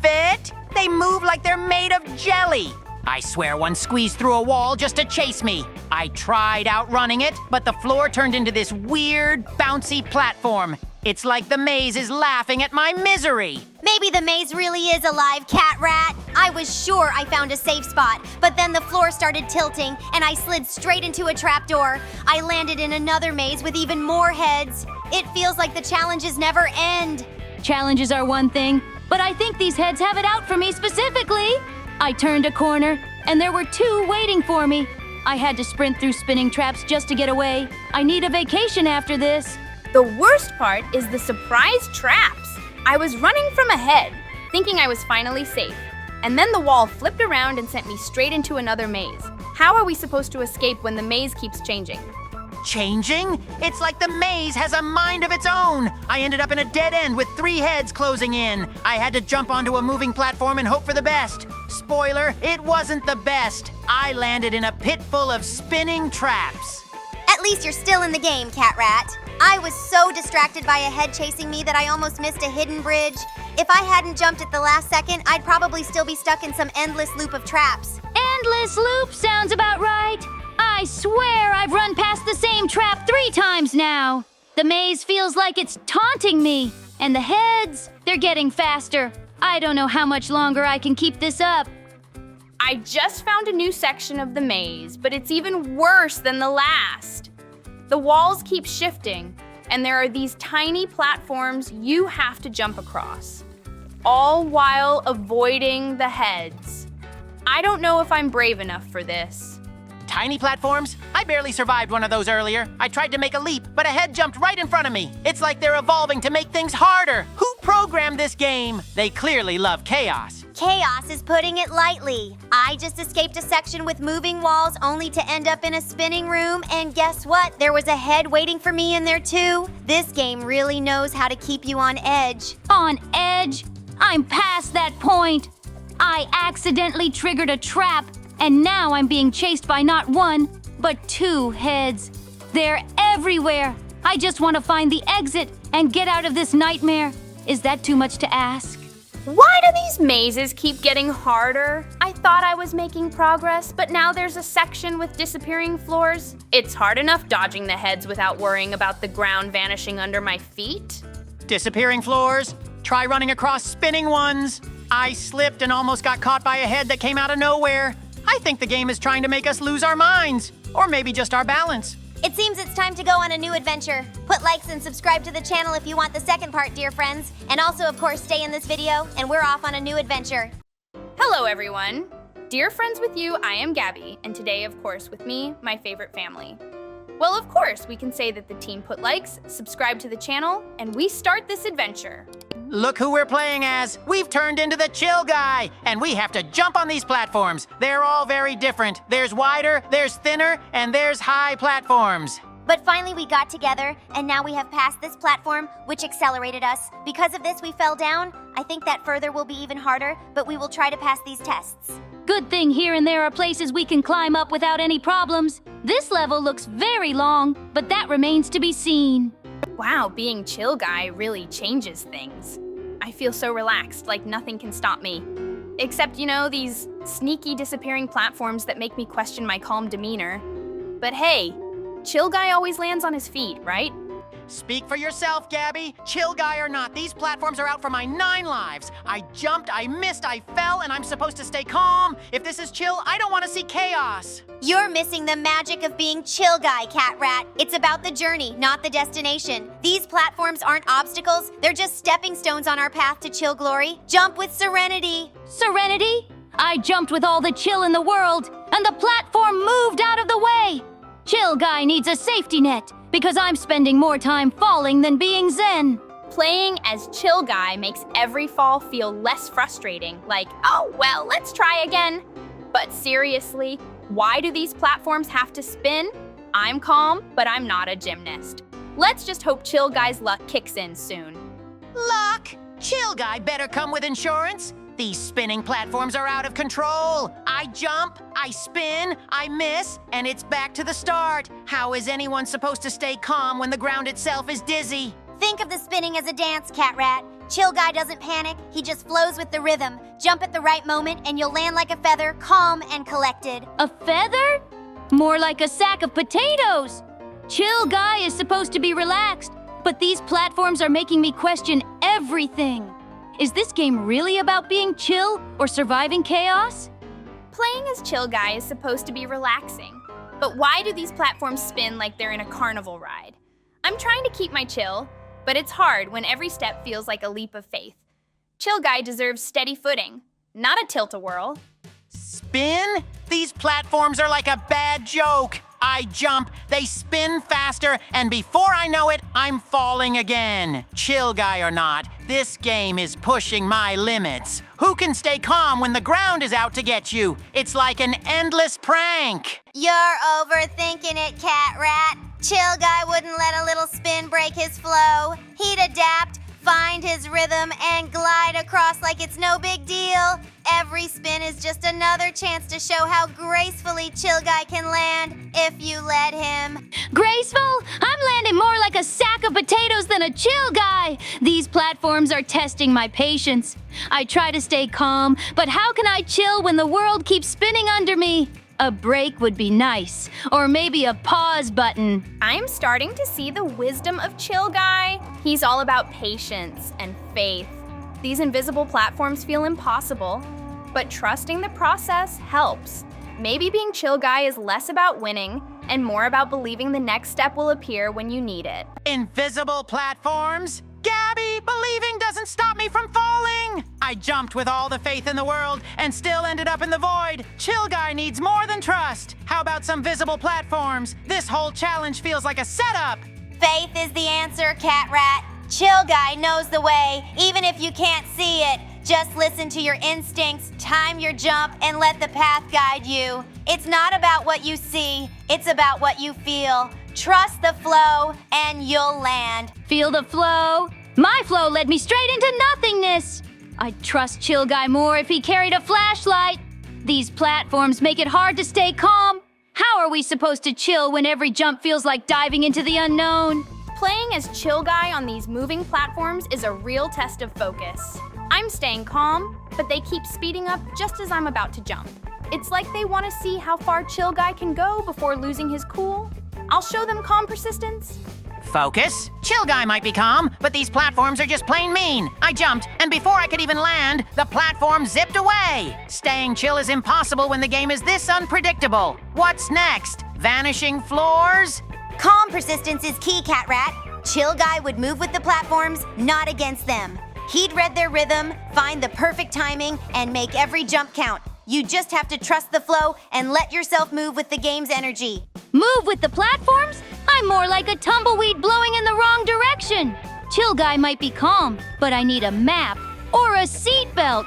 Fit? They move like they're made of jelly. I swear one squeezed through a wall just to chase me. I tried outrunning it, but the floor turned into this weird, bouncy platform. It's like the maze is laughing at my misery. Maybe the maze really is alive, CatRat. I was sure I found a safe spot, but then the floor started tilting and I slid straight into a trapdoor. I landed in another maze with even more heads. It feels like the challenges never end. Challenges are one thing, but I think these heads have it out for me specifically. I turned a corner, and there were two waiting for me. I had to sprint through spinning traps just to get away. I need a vacation after this. The worst part is the surprise traps. I was running from a head, thinking I was finally safe. And then the wall flipped around and sent me straight into another maze. How are we supposed to escape when the maze keeps changing? Changing? It's like the maze has a mind of its own. I ended up in a dead end with 3 heads closing in. I had to jump onto a moving platform and hope for the best. Spoiler, it wasn't the best. I landed in a pit full of spinning traps. At least you're still in the game, CatRat. I was so distracted by a head chasing me that I almost missed a hidden bridge. If I hadn't jumped at the last second, I'd probably still be stuck in some endless loop of traps. Endless loop sounds about right. I swear I've run past the same trap 3 times now. The maze feels like it's taunting me. And the heads, they're getting faster. I don't know how much longer I can keep this up. I just found a new section of the maze, but it's even worse than the last. The walls keep shifting, and there are these tiny platforms you have to jump across, all while avoiding the heads. I don't know if I'm brave enough for this. Tiny platforms? I barely survived one of those earlier. I tried to make a leap, but a head jumped right in front of me. It's like they're evolving to make things harder. Who programmed this game? They clearly love chaos. Chaos is putting it lightly. I just escaped a section with moving walls only to end up in a spinning room, and guess what? There was a head waiting for me in there too. This game really knows how to keep you on edge. On edge? I'm past that point. I accidentally triggered a trap, and now I'm being chased by not 1, but 2 heads. They're everywhere. I just want to find the exit and get out of this nightmare. Is that too much to ask? Why do these mazes keep getting harder? I thought I was making progress, but now there's a section with disappearing floors. It's hard enough dodging the heads without worrying about the ground vanishing under my feet. Disappearing floors? Try running across spinning ones. I slipped and almost got caught by a head that came out of nowhere. I think the game is trying to make us lose our minds, or maybe just our balance. It seems it's time to go on a new adventure. Put likes and subscribe to the channel if you want the second part, dear friends. And also, of course, stay in this video, and we're off on a new adventure. Hello, everyone. Dear friends with you, I am Gabby, and today, of course, with me, my favorite family. Well, of course, we can say that the team put likes, subscribe to the channel, and we start this adventure. Look who we're playing as. We've turned into the chill guy, and we have to jump on these platforms. They're all very different. There's wider, there's thinner, and there's high platforms. But finally we got together, and now we have passed this platform, which accelerated us. Because of this, we fell down. I think that further will be even harder, but we will try to pass these tests. Good thing here and there are places we can climb up without any problems. This level looks very long, but that remains to be seen. Wow, being chill guy really changes things. I feel so relaxed, like nothing can stop me. Except, you know, these sneaky disappearing platforms that make me question my calm demeanor. But hey, chill guy always lands on his feet, right? Speak for yourself, Gabby. Chill guy or not, these platforms are out for my 9 lives. I jumped, I missed, I fell, and I'm supposed to stay calm. If this is chill, I don't want to see chaos. You're missing the magic of being chill guy, CatRat. It's about the journey, not the destination. These platforms aren't obstacles, they're just stepping stones on our path to chill glory. Jump with serenity. Serenity? I jumped with all the chill in the world, and the platform moved out of the way. Chill guy needs a safety net, because I'm spending more time falling than being zen. Playing as Chill Guy makes every fall feel less frustrating, like, oh, well, let's try again. But seriously, why do these platforms have to spin? I'm calm, but I'm not a gymnast. Let's just hope Chill Guy's luck kicks in soon. Luck? Chill guy better come with insurance. These spinning platforms are out of control. I jump, I spin, I miss, and it's back to the start. How is anyone supposed to stay calm when the ground itself is dizzy? Think of the spinning as a dance, CatRat. Chill guy doesn't panic, he just flows with the rhythm. Jump at the right moment and you'll land like a feather, calm and collected. A feather? More like a sack of potatoes. Chill guy is supposed to be relaxed, but these platforms are making me question everything. Is this game really about being chill or surviving chaos? Playing as Chill Guy is supposed to be relaxing. But why do these platforms spin like they're in a carnival ride? I'm trying to keep my chill, but it's hard when every step feels like a leap of faith. Chill Guy deserves steady footing, not a tilt-a-whirl. Spin? These platforms are like a bad joke. I jump, they spin faster, and before I know it, I'm falling again. Chill guy or not, this game is pushing my limits. Who can stay calm when the ground is out to get you? It's like an endless prank. You're overthinking it, CatRat. Chill guy wouldn't let a little spin break his flow. He'd adapt, find his rhythm, and glide across like it's no big deal. Every spin is just another chance to show how gracefully Chill Guy can land if you let him. Graceful? I'm landing more like a sack of potatoes than a chill guy. These platforms are testing my patience. I try to stay calm, but how can I chill when the world keeps spinning under me? A break would be nice, or maybe a pause button. I'm starting to see the wisdom of Chill Guy. He's all about patience and faith. These invisible platforms feel impossible, but trusting the process helps. Maybe being Chill Guy is less about winning and more about believing the next step will appear when you need it. Invisible platforms? Gabby, believing doesn't stop me from falling. I jumped with all the faith in the world and still ended up in the void. Chill Guy needs more than trust. How about some visible platforms? This whole challenge feels like a setup. Faith is the answer, CatRat. Chill Guy knows the way, even if you can't see it. Just listen to your instincts, time your jump, and let the path guide you. It's not about what you see, it's about what you feel. Trust the flow, and you'll land. Feel the flow? My flow led me straight into nothingness. I'd trust Chill Guy more if he carried a flashlight. These platforms make it hard to stay calm. How are we supposed to chill when every jump feels like diving into the unknown? Playing as Chill Guy on these moving platforms is a real test of focus. I'm staying calm, but they keep speeding up just as I'm about to jump. It's like they want to see how far Chill Guy can go before losing his cool. I'll show them calm persistence. Focus. Chill Guy might be calm, but these platforms are just plain mean. I jumped, and before I could even land, the platform zipped away. Staying chill is impossible when the game is this unpredictable. What's next? Vanishing floors? Calm persistence is key, CatRat. Chill Guy would move with the platforms, not against them. He'd read their rhythm, find the perfect timing, and make every jump count. You just have to trust the flow and let yourself move with the game's energy. Move with the platforms? I'm more like a tumbleweed blowing in the wrong direction. Chill Guy might be calm, but I need a map or a seatbelt.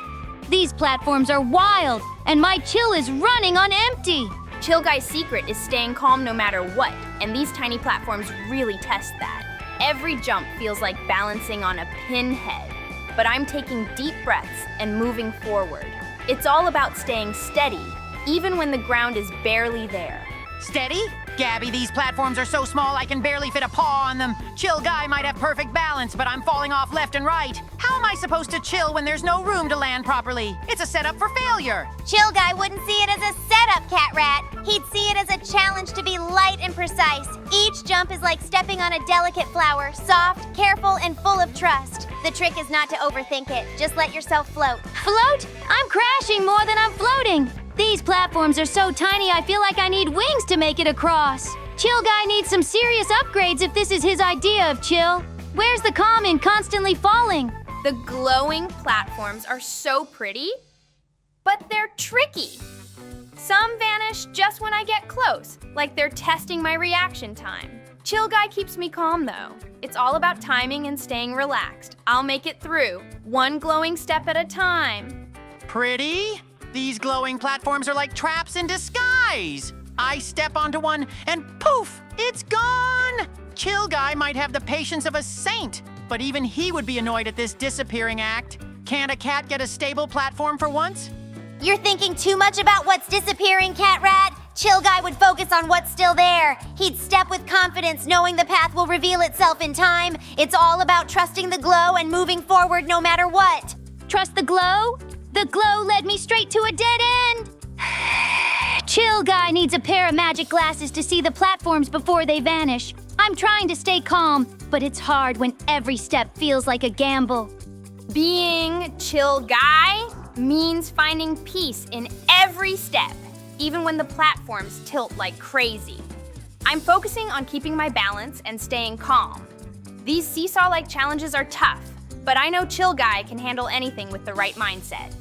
These platforms are wild, and my chill is running on empty. Chill Guy's secret is staying calm no matter what, and these tiny platforms really test that. Every jump feels like balancing on a pinhead, but I'm taking deep breaths and moving forward. It's all about staying steady, even when the ground is barely there. Steady? Gabby, these platforms are so small I can barely fit a paw on them. Chill Guy might have perfect balance, but I'm falling off left and right. How am I supposed to chill when there's no room to land properly? It's a setup for failure. Chill Guy wouldn't see it as a setup, CatRat. He'd see it as a challenge to be light and precise. Each jump is like stepping on a delicate flower, soft, careful, and full of trust. The trick is not to overthink it. Just let yourself float. Float? I'm crashing more than I'm floating. These platforms are so tiny I feel like I need wings to make it across. Chill Guy needs some serious upgrades if this is his idea of chill. Where's the calm in constantly falling? The glowing platforms are so pretty, but they're tricky. Some vanish just when I get close, like they're testing my reaction time. Chill Guy keeps me calm though. It's all about timing and staying relaxed. I'll make it through, one glowing step at a time. Pretty? These glowing platforms are like traps in disguise. I step onto one and poof, it's gone. Chill Guy might have the patience of a saint, but even he would be annoyed at this disappearing act. Can't a cat get a stable platform for once? You're thinking too much about what's disappearing, CatRat. Chill Guy would focus on what's still there. He'd step with confidence, knowing the path will reveal itself in time. It's all about trusting the glow and moving forward no matter what. Trust the glow? The glow led me straight to a dead end. Chill Guy needs a pair of magic glasses to see the platforms before they vanish. I'm trying to stay calm, but it's hard when every step feels like a gamble. Being Chill Guy means finding peace in every step, even when the platforms tilt like crazy. I'm focusing on keeping my balance and staying calm. These seesaw-like challenges are tough, but I know Chill Guy can handle anything with the right mindset.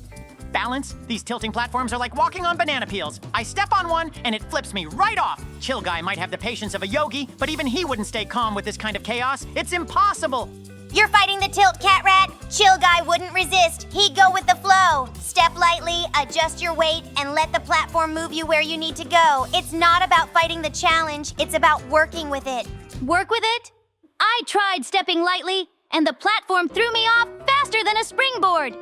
Balance? These tilting platforms are like walking on banana peels. I step on one and it flips me right off. Chill Guy might have the patience of a yogi, but even he wouldn't stay calm with this kind of chaos. It's impossible. You're fighting the tilt, CatRat. Chill Guy wouldn't resist. He'd go with the flow. Step lightly, adjust your weight, and let the platform move you where you need to go. It's not about fighting the challenge, it's about working with it. Work with it? I tried stepping lightly, and the platform threw me off faster than a springboard.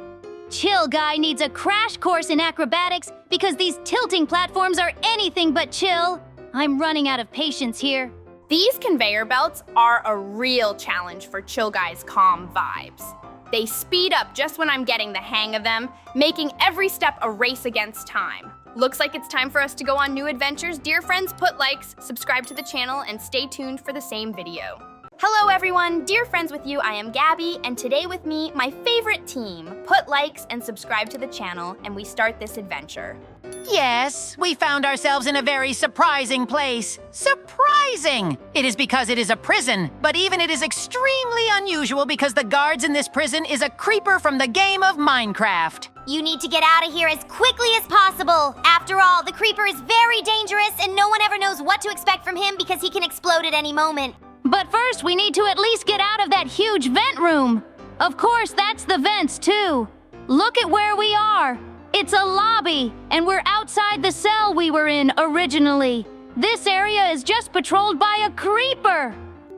Chill Guy needs a crash course in acrobatics because these tilting platforms are anything but chill. I'm running out of patience here. These conveyor belts are a real challenge for Chill Guy's calm vibes. They speed up just when I'm getting the hang of them, making every step a race against time. Looks like it's time for us to go on new adventures. Dear friends, put likes, subscribe to the channel, and stay tuned for the same video. Hello everyone, dear friends with you, I am Gabby, and today with me, my favorite team. Put likes and subscribe to the channel, and we start this adventure. Yes, we found ourselves in a very surprising place. Surprising! It is because it is a prison, but even it is extremely unusual because the guards in this prison is a creeper from the game of Minecraft. You need to get out of here as quickly as possible. After all, the creeper is very dangerous and no one ever knows what to expect from him because he can explode at any moment. But first, we need to at least get out of that huge vent room. Of course, that's the vents, too. Look at where we are. It's a lobby, and we're outside the cell we were in originally. This area is just patrolled by a creeper.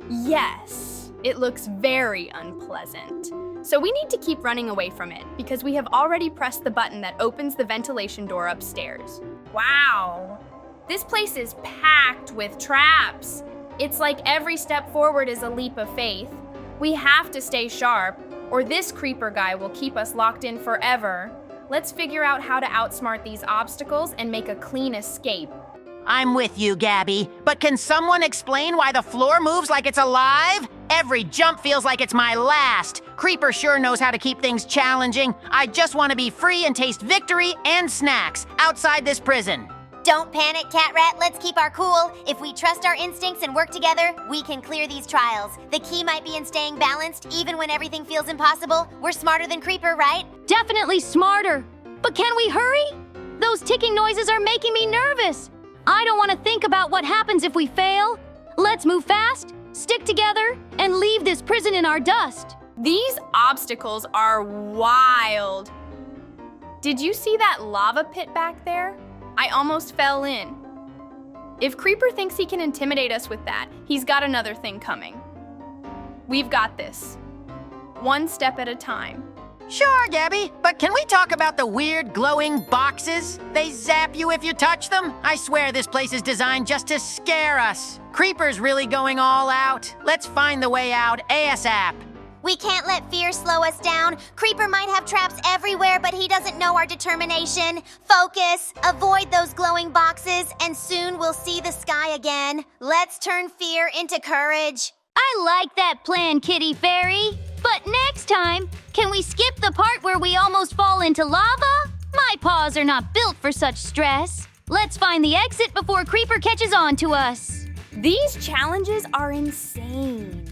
Yes, it looks very unpleasant. So we need to keep running away from it because we have already pressed the button that opens the ventilation door upstairs. Wow, this place is packed with traps. It's like every step forward is a leap of faith. We have to stay sharp, or this creeper guy will keep us locked in forever. Let's figure out how to outsmart these obstacles and make a clean escape. I'm with you, Gabby, but can someone explain why the floor moves like it's alive? Every jump feels like it's my last. Creeper sure knows how to keep things challenging. I just want to be free and taste victory and snacks outside this prison. Don't panic, CatRat. Let's keep our cool. If we trust our instincts and work together, we can clear these trials. The key might be in staying balanced, even when everything feels impossible. We're smarter than Creeper, right? Definitely smarter. But can we hurry? Those ticking noises are making me nervous. I don't want to think about what happens if we fail. Let's move fast, stick together, and leave this prison in our dust. These obstacles are wild. Did you see that lava pit back there? I almost fell in. If Creeper thinks he can intimidate us with that, he's got another thing coming. We've got this. One step at a time. Sure, Gabby, but can we talk about the weird glowing boxes? They zap you if you touch them. I swear this place is designed just to scare us. Creeper's really going all out. Let's find the way out ASAP. We can't let fear slow us down. Creeper might have traps everywhere, but he doesn't know our determination. Focus, avoid those glowing boxes, and soon we'll see the sky again. Let's turn fear into courage. I like that plan, Kitty Fairy. But next time, can we skip the part where we almost fall into lava? My paws are not built for such stress. Let's find the exit before Creeper catches on to us. These challenges are insane.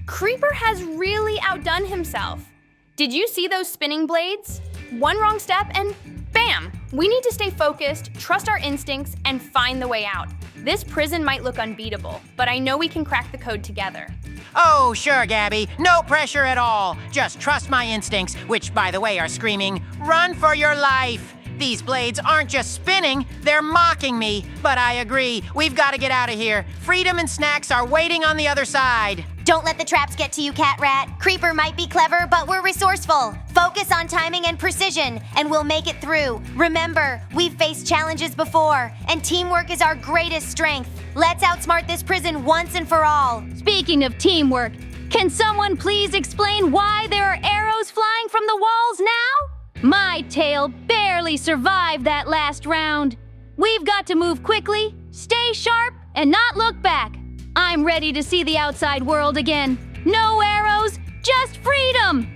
Creeper has really outdone himself. Did you see those spinning blades? One wrong step and bam! We need to stay focused, trust our instincts, and find the way out. This prison might look unbeatable, but I know we can crack the code together. Oh, sure, Gabby. No pressure at all. Just trust my instincts, which, by the way, are screaming, run for your life. These blades aren't just spinning, they're mocking me. But I agree, we've got to get out of here. Freedom and snacks are waiting on the other side. Don't let the traps get to you, CatRat. Creeper might be clever, but we're resourceful. Focus on timing and precision, and we'll make it through. Remember, we've faced challenges before, and teamwork is our greatest strength. Let's outsmart this prison once and for all. Speaking of teamwork, can someone please explain why there are arrows flying from the walls now? My tail barely survived that last round. We've got to move quickly, stay sharp, and not look back. I'm ready to see the outside world again. No arrows, just freedom!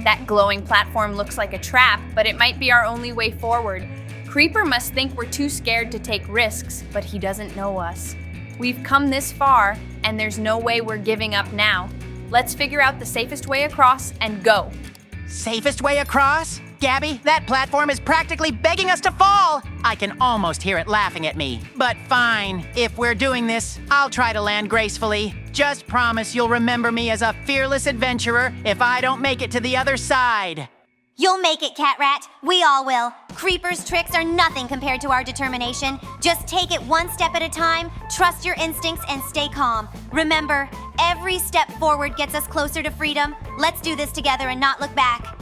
That glowing platform looks like a trap, but it might be our only way forward. Creeper must think we're too scared to take risks, but he doesn't know us. We've come this far, and there's no way we're giving up now. Let's figure out the safest way across and go. Safest way across? Gabby, that platform is practically begging us to fall. I can almost hear it laughing at me. But fine, if we're doing this, I'll try to land gracefully. Just promise you'll remember me as a fearless adventurer if I don't make it to the other side. You'll make it, CatRat. We all will. Creeper's tricks are nothing compared to our determination. Just take it one step at a time, trust your instincts, and stay calm. Remember, every step forward gets us closer to freedom. Let's do this together and not look back.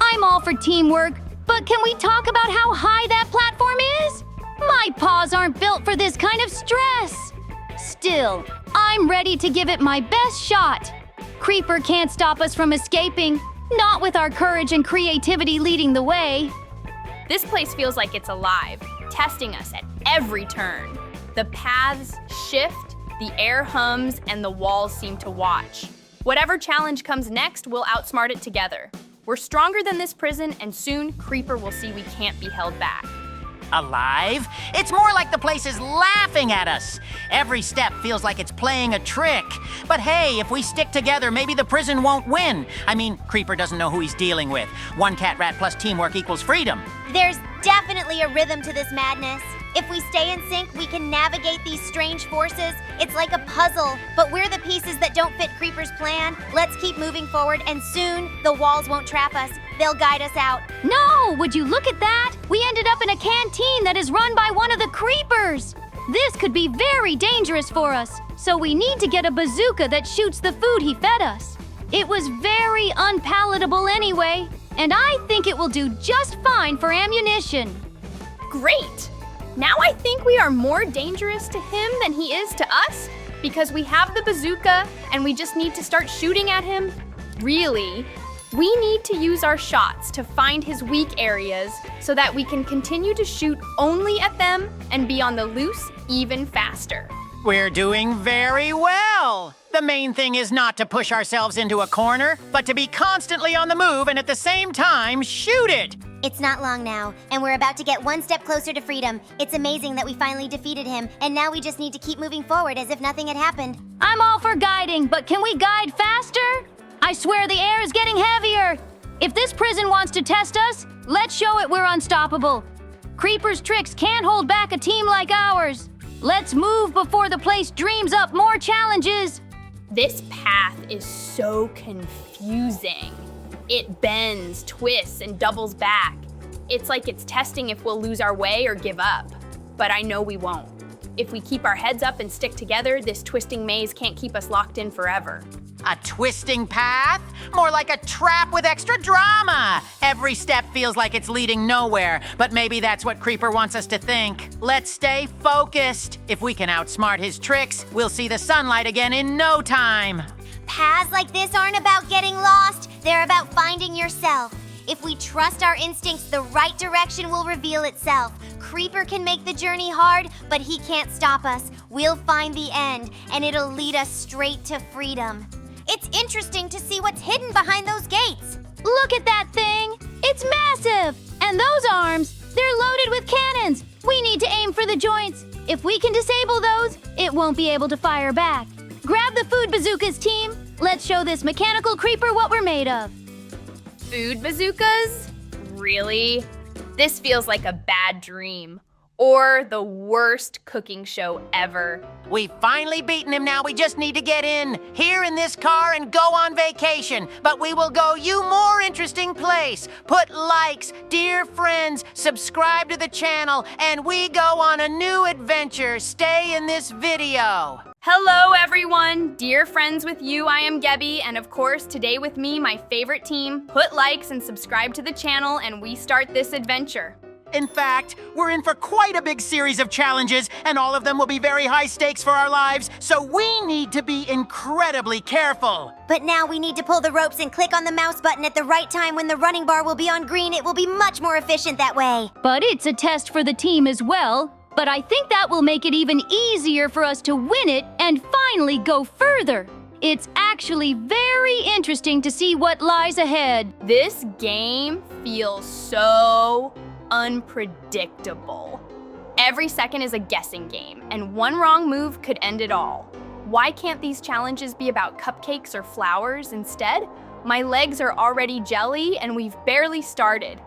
I'm all for teamwork, but can we talk about how high that platform is? My paws aren't built for this kind of stress. Still, I'm ready to give it my best shot. Creeper can't stop us from escaping, not with our courage and creativity leading the way. This place feels like it's alive, testing us at every turn. The paths shift, the air hums, and the walls seem to watch. Whatever challenge comes next, we'll outsmart it together. We're stronger than this prison, and soon Creeper will see we can't be held back. Alive? It's more like the place is laughing at us. Every step feels like it's playing a trick. But hey, if we stick together, maybe the prison won't win. I mean, Creeper doesn't know who he's dealing with. One CatRat plus teamwork equals freedom. There's definitely a rhythm to this madness. If we stay in sync, we can navigate these strange forces. It's like a puzzle, but we're the pieces that don't fit Creeper's plan. Let's keep moving forward, and soon the walls won't trap us. They'll guide us out. No, would you look at that? We ended up in a canteen that is run by one of the Creepers. This could be very dangerous for us, so we need to get a bazooka that shoots the food he fed us. It was very unpalatable anyway, and I think it will do just fine for ammunition. Great! Now I think we are more dangerous to him than he is to us because we have the bazooka and we just need to start shooting at him. Really, we need to use our shots to find his weak areas so that we can continue to shoot only at them and be on the loose even faster. We're doing very well. The main thing is not to push ourselves into a corner, but to be constantly on the move and at the same time shoot it. It's not long now, and we're about to get one step closer to freedom. It's amazing that we finally defeated him, and now we just need to keep moving forward as if nothing had happened. I'm all for guiding, but can we guide faster? I swear the air is getting heavier. If this prison wants to test us, let's show it we're unstoppable. Creeper's tricks can't hold back a team like ours. Let's move before the place dreams up more challenges. This path is so confusing. It bends, twists, and doubles back. It's like it's testing if we'll lose our way or give up. But I know we won't. If we keep our heads up and stick together, this twisting maze can't keep us locked in forever. A twisting path? More like a trap with extra drama. Every step feels like it's leading nowhere, but maybe that's what Creeper wants us to think. Let's stay focused. If we can outsmart his tricks, we'll see the sunlight again in no time. Paths like this aren't about getting lost, they're about finding yourself. If we trust our instincts, the right direction will reveal itself. Creeper can make the journey hard, but he can't stop us. We'll find the end, and it'll lead us straight to freedom. It's interesting to see what's hidden behind those gates. Look at that thing! It's massive! And those arms, they're loaded with cannons! We need to aim for the joints. If we can disable those, it won't be able to fire back. Grab the food bazookas, team! Let's show this mechanical creeper what we're made of. Food bazookas? Really? This feels like a bad dream. Or the worst cooking show ever. We've finally beaten him now. We just need to get in, here in this car, and go on vacation. But we will go you more interesting place. Put likes, dear friends, subscribe to the channel, and we go on a new adventure. Stay in this video. Hello everyone! Dear friends with you, I am Gabby, and of course, today with me, my favorite team. Put likes and subscribe to the channel, and we start this adventure. In fact, we're in for quite a big series of challenges, and all of them will be very high stakes for our lives, so we need to be incredibly careful. But now we need to pull the ropes and click on the mouse button at the right time when the running bar will be on green. It will be much more efficient that way. But it's a test for the team as well. But I think that will make it even easier for us to win it and finally go further. It's actually very interesting to see what lies ahead. This game feels so unpredictable. Every second is a guessing game, and one wrong move could end it all. Why can't these challenges be about cupcakes or flowers instead? My legs are already jelly, and we've barely started.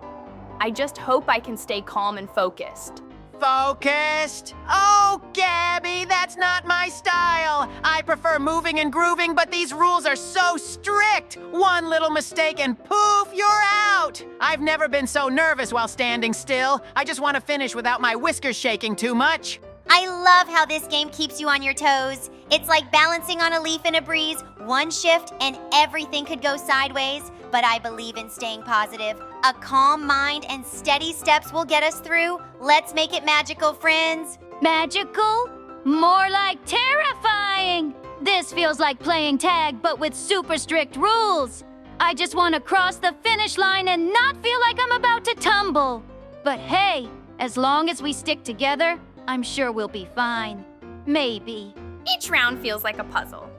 I just hope I can stay calm and focused. Focused? Oh, Gabby, that's not my style. I prefer moving and grooving, but these rules are so strict. One little mistake and poof, you're out. I've never been so nervous while standing still. I just want to finish without my whiskers shaking too much. I love how this game keeps you on your toes. It's like balancing on a leaf in a breeze. One shift and everything could go sideways, but I believe in staying positive. A calm mind and steady steps will get us through. Let's make it magical, friends. Magical? More like terrifying! This feels like playing tag, but with super strict rules. I just want to cross the finish line and not feel like I'm about to tumble. But hey, as long as we stick together, I'm sure we'll be fine. Maybe. Each round feels like a puzzle,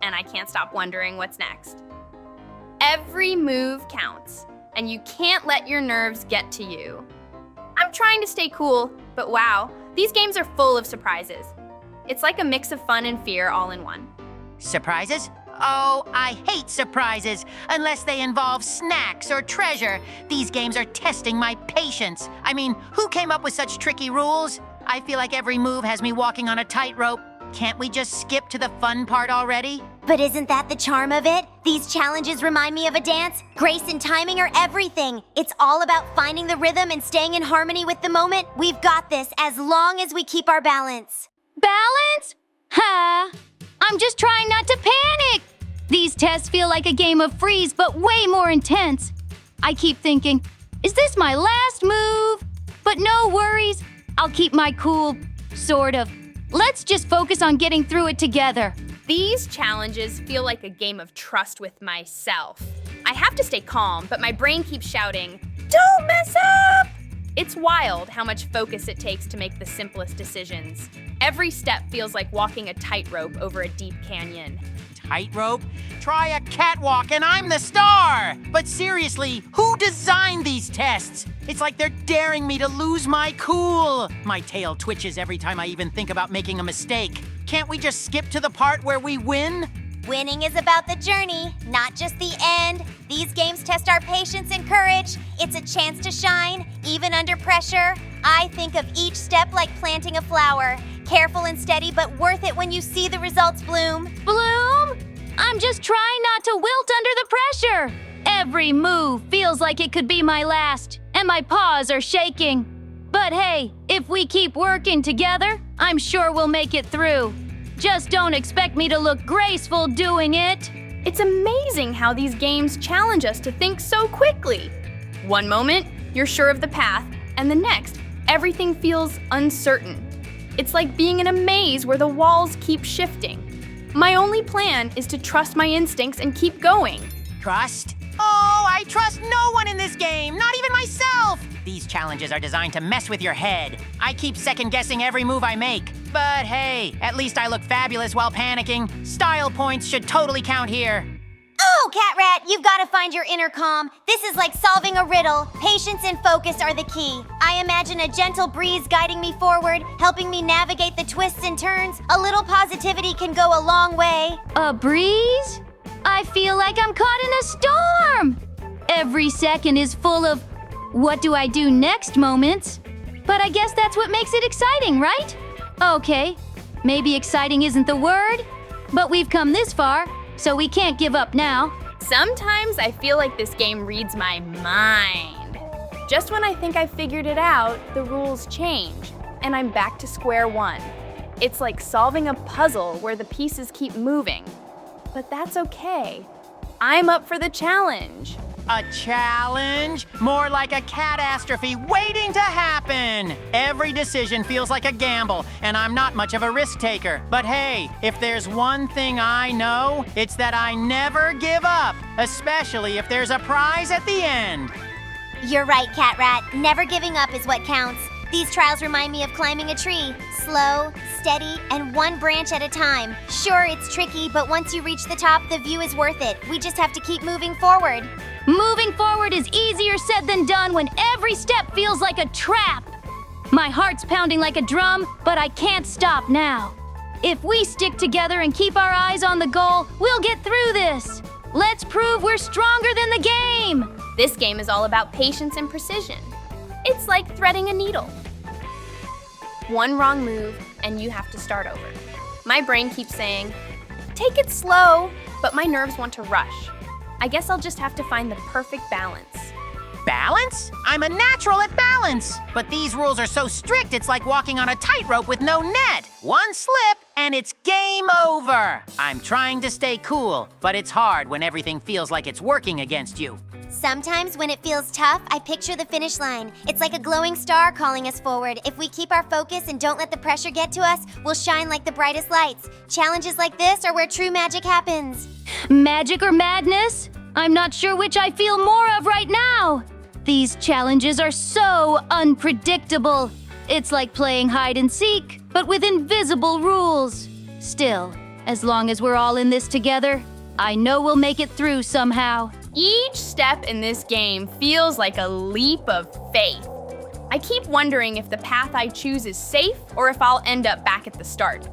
and I can't stop wondering what's next. Every move counts, and you can't let your nerves get to you. I'm trying to stay cool, but wow, these games are full of surprises. It's like a mix of fun and fear all in one. Surprises? Oh, I hate surprises, unless they involve snacks or treasure. These games are testing my patience. I mean, who came up with such tricky rules? I feel like every move has me walking on a tightrope. Can't we just skip to the fun part already? But isn't that the charm of it? These challenges remind me of a dance. Grace and timing are everything. It's all about finding the rhythm and staying in harmony with the moment. We've got this as long as we keep our balance. Balance? Ha! I'm just trying not to panic! These tests feel like a game of freeze, but way more intense. I keep thinking, is this my last move? But no worries, I'll keep my cool, sort of. Let's just focus on getting through it together. These challenges feel like a game of trust with myself. I have to stay calm, but my brain keeps shouting, "Don't mess up!" It's wild how much focus it takes to make the simplest decisions. Every step feels like walking a tightrope over a deep canyon. Tightrope? Try a catwalk and I'm the star! But seriously, who designed these tests? It's like they're daring me to lose my cool. My tail twitches every time I even think about making a mistake. Can't we just skip to the part where we win? Winning is about the journey, not just the end. These games test our patience and courage. It's a chance to shine, even under pressure. I think of each step like planting a flower. Careful and steady, but worth it when you see the results bloom. Bloom? I'm just trying not to wilt under the pressure. Every move feels like it could be my last, and my paws are shaking. But hey, if we keep working together, I'm sure we'll make it through. Just don't expect me to look graceful doing it. It's amazing how these games challenge us to think so quickly. One moment, you're sure of the path, and the next, everything feels uncertain. It's like being in a maze where the walls keep shifting. My only plan is to trust my instincts and keep going. Trust? Oh, I trust no one in this game, not even myself! These challenges are designed to mess with your head. I keep second-guessing every move I make. But hey, at least I look fabulous while panicking. Style points should totally count here. Oh, CatRat, you've got to find your inner calm. This is like solving a riddle. Patience and focus are the key. I imagine a gentle breeze guiding me forward, helping me navigate the twists and turns. A little positivity can go a long way. A breeze? I feel like I'm caught in a storm. Every second is full of what do I do next moments. But I guess that's what makes it exciting, right? Okay, maybe exciting isn't the word, but we've come this far, so we can't give up now. Sometimes I feel like this game reads my mind. Just when I think I've figured it out, the rules change, and I'm back to square one. It's like solving a puzzle where the pieces keep moving. But that's okay. I'm up for the challenge. A challenge? More like a catastrophe waiting to happen! Every decision feels like a gamble, and I'm not much of a risk taker. But hey, if there's one thing I know, it's that I never give up, especially if there's a prize at the end. You're right, CatRat. Never giving up is what counts. These trials remind me of climbing a tree. Slow, steady, and one branch at a time. Sure, it's tricky, but once you reach the top, the view is worth it. We just have to keep moving forward. Moving forward is easier said than done when every step feels like a trap. My heart's pounding like a drum, but I can't stop now. If we stick together and keep our eyes on the goal, we'll get through this. Let's prove we're stronger than the game. This game is all about patience and precision. It's like threading a needle. One wrong move, and you have to start over. My brain keeps saying, take it slow, but my nerves want to rush. I guess I'll just have to find the perfect balance. Balance? I'm a natural at balance. But these rules are so strict, it's like walking on a tightrope with no net. One slip, and it's game over. I'm trying to stay cool, but it's hard when everything feels like it's working against you. Sometimes when it feels tough, I picture the finish line. It's like a glowing star calling us forward. If we keep our focus and don't let the pressure get to us, we'll shine like the brightest lights. Challenges like this are where true magic happens. Magic or madness? I'm not sure which I feel more of right now. These challenges are so unpredictable. It's like playing hide and seek, but with invisible rules. Still, as long as we're all in this together, I know we'll make it through somehow. Each step in this game feels like a leap of faith. I keep wondering if the path I choose is safe or if I'll end up back at the start.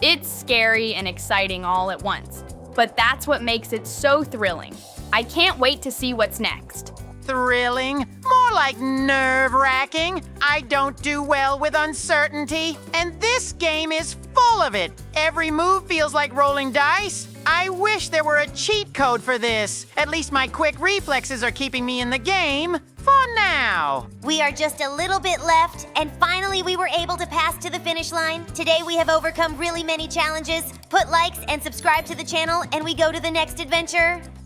It's scary and exciting all at once, but that's what makes it so thrilling. I can't wait to see what's next. Thrilling? More like nerve-wracking. I don't do well with uncertainty, and this game is full of it. Every move feels like rolling dice. I wish there were a cheat code for this. At least my quick reflexes are keeping me in the game for now. We are just a little bit left, and finally we were able to pass to the finish line. Today we have overcome really many challenges. Put likes and subscribe to the channel, and we go to the next adventure.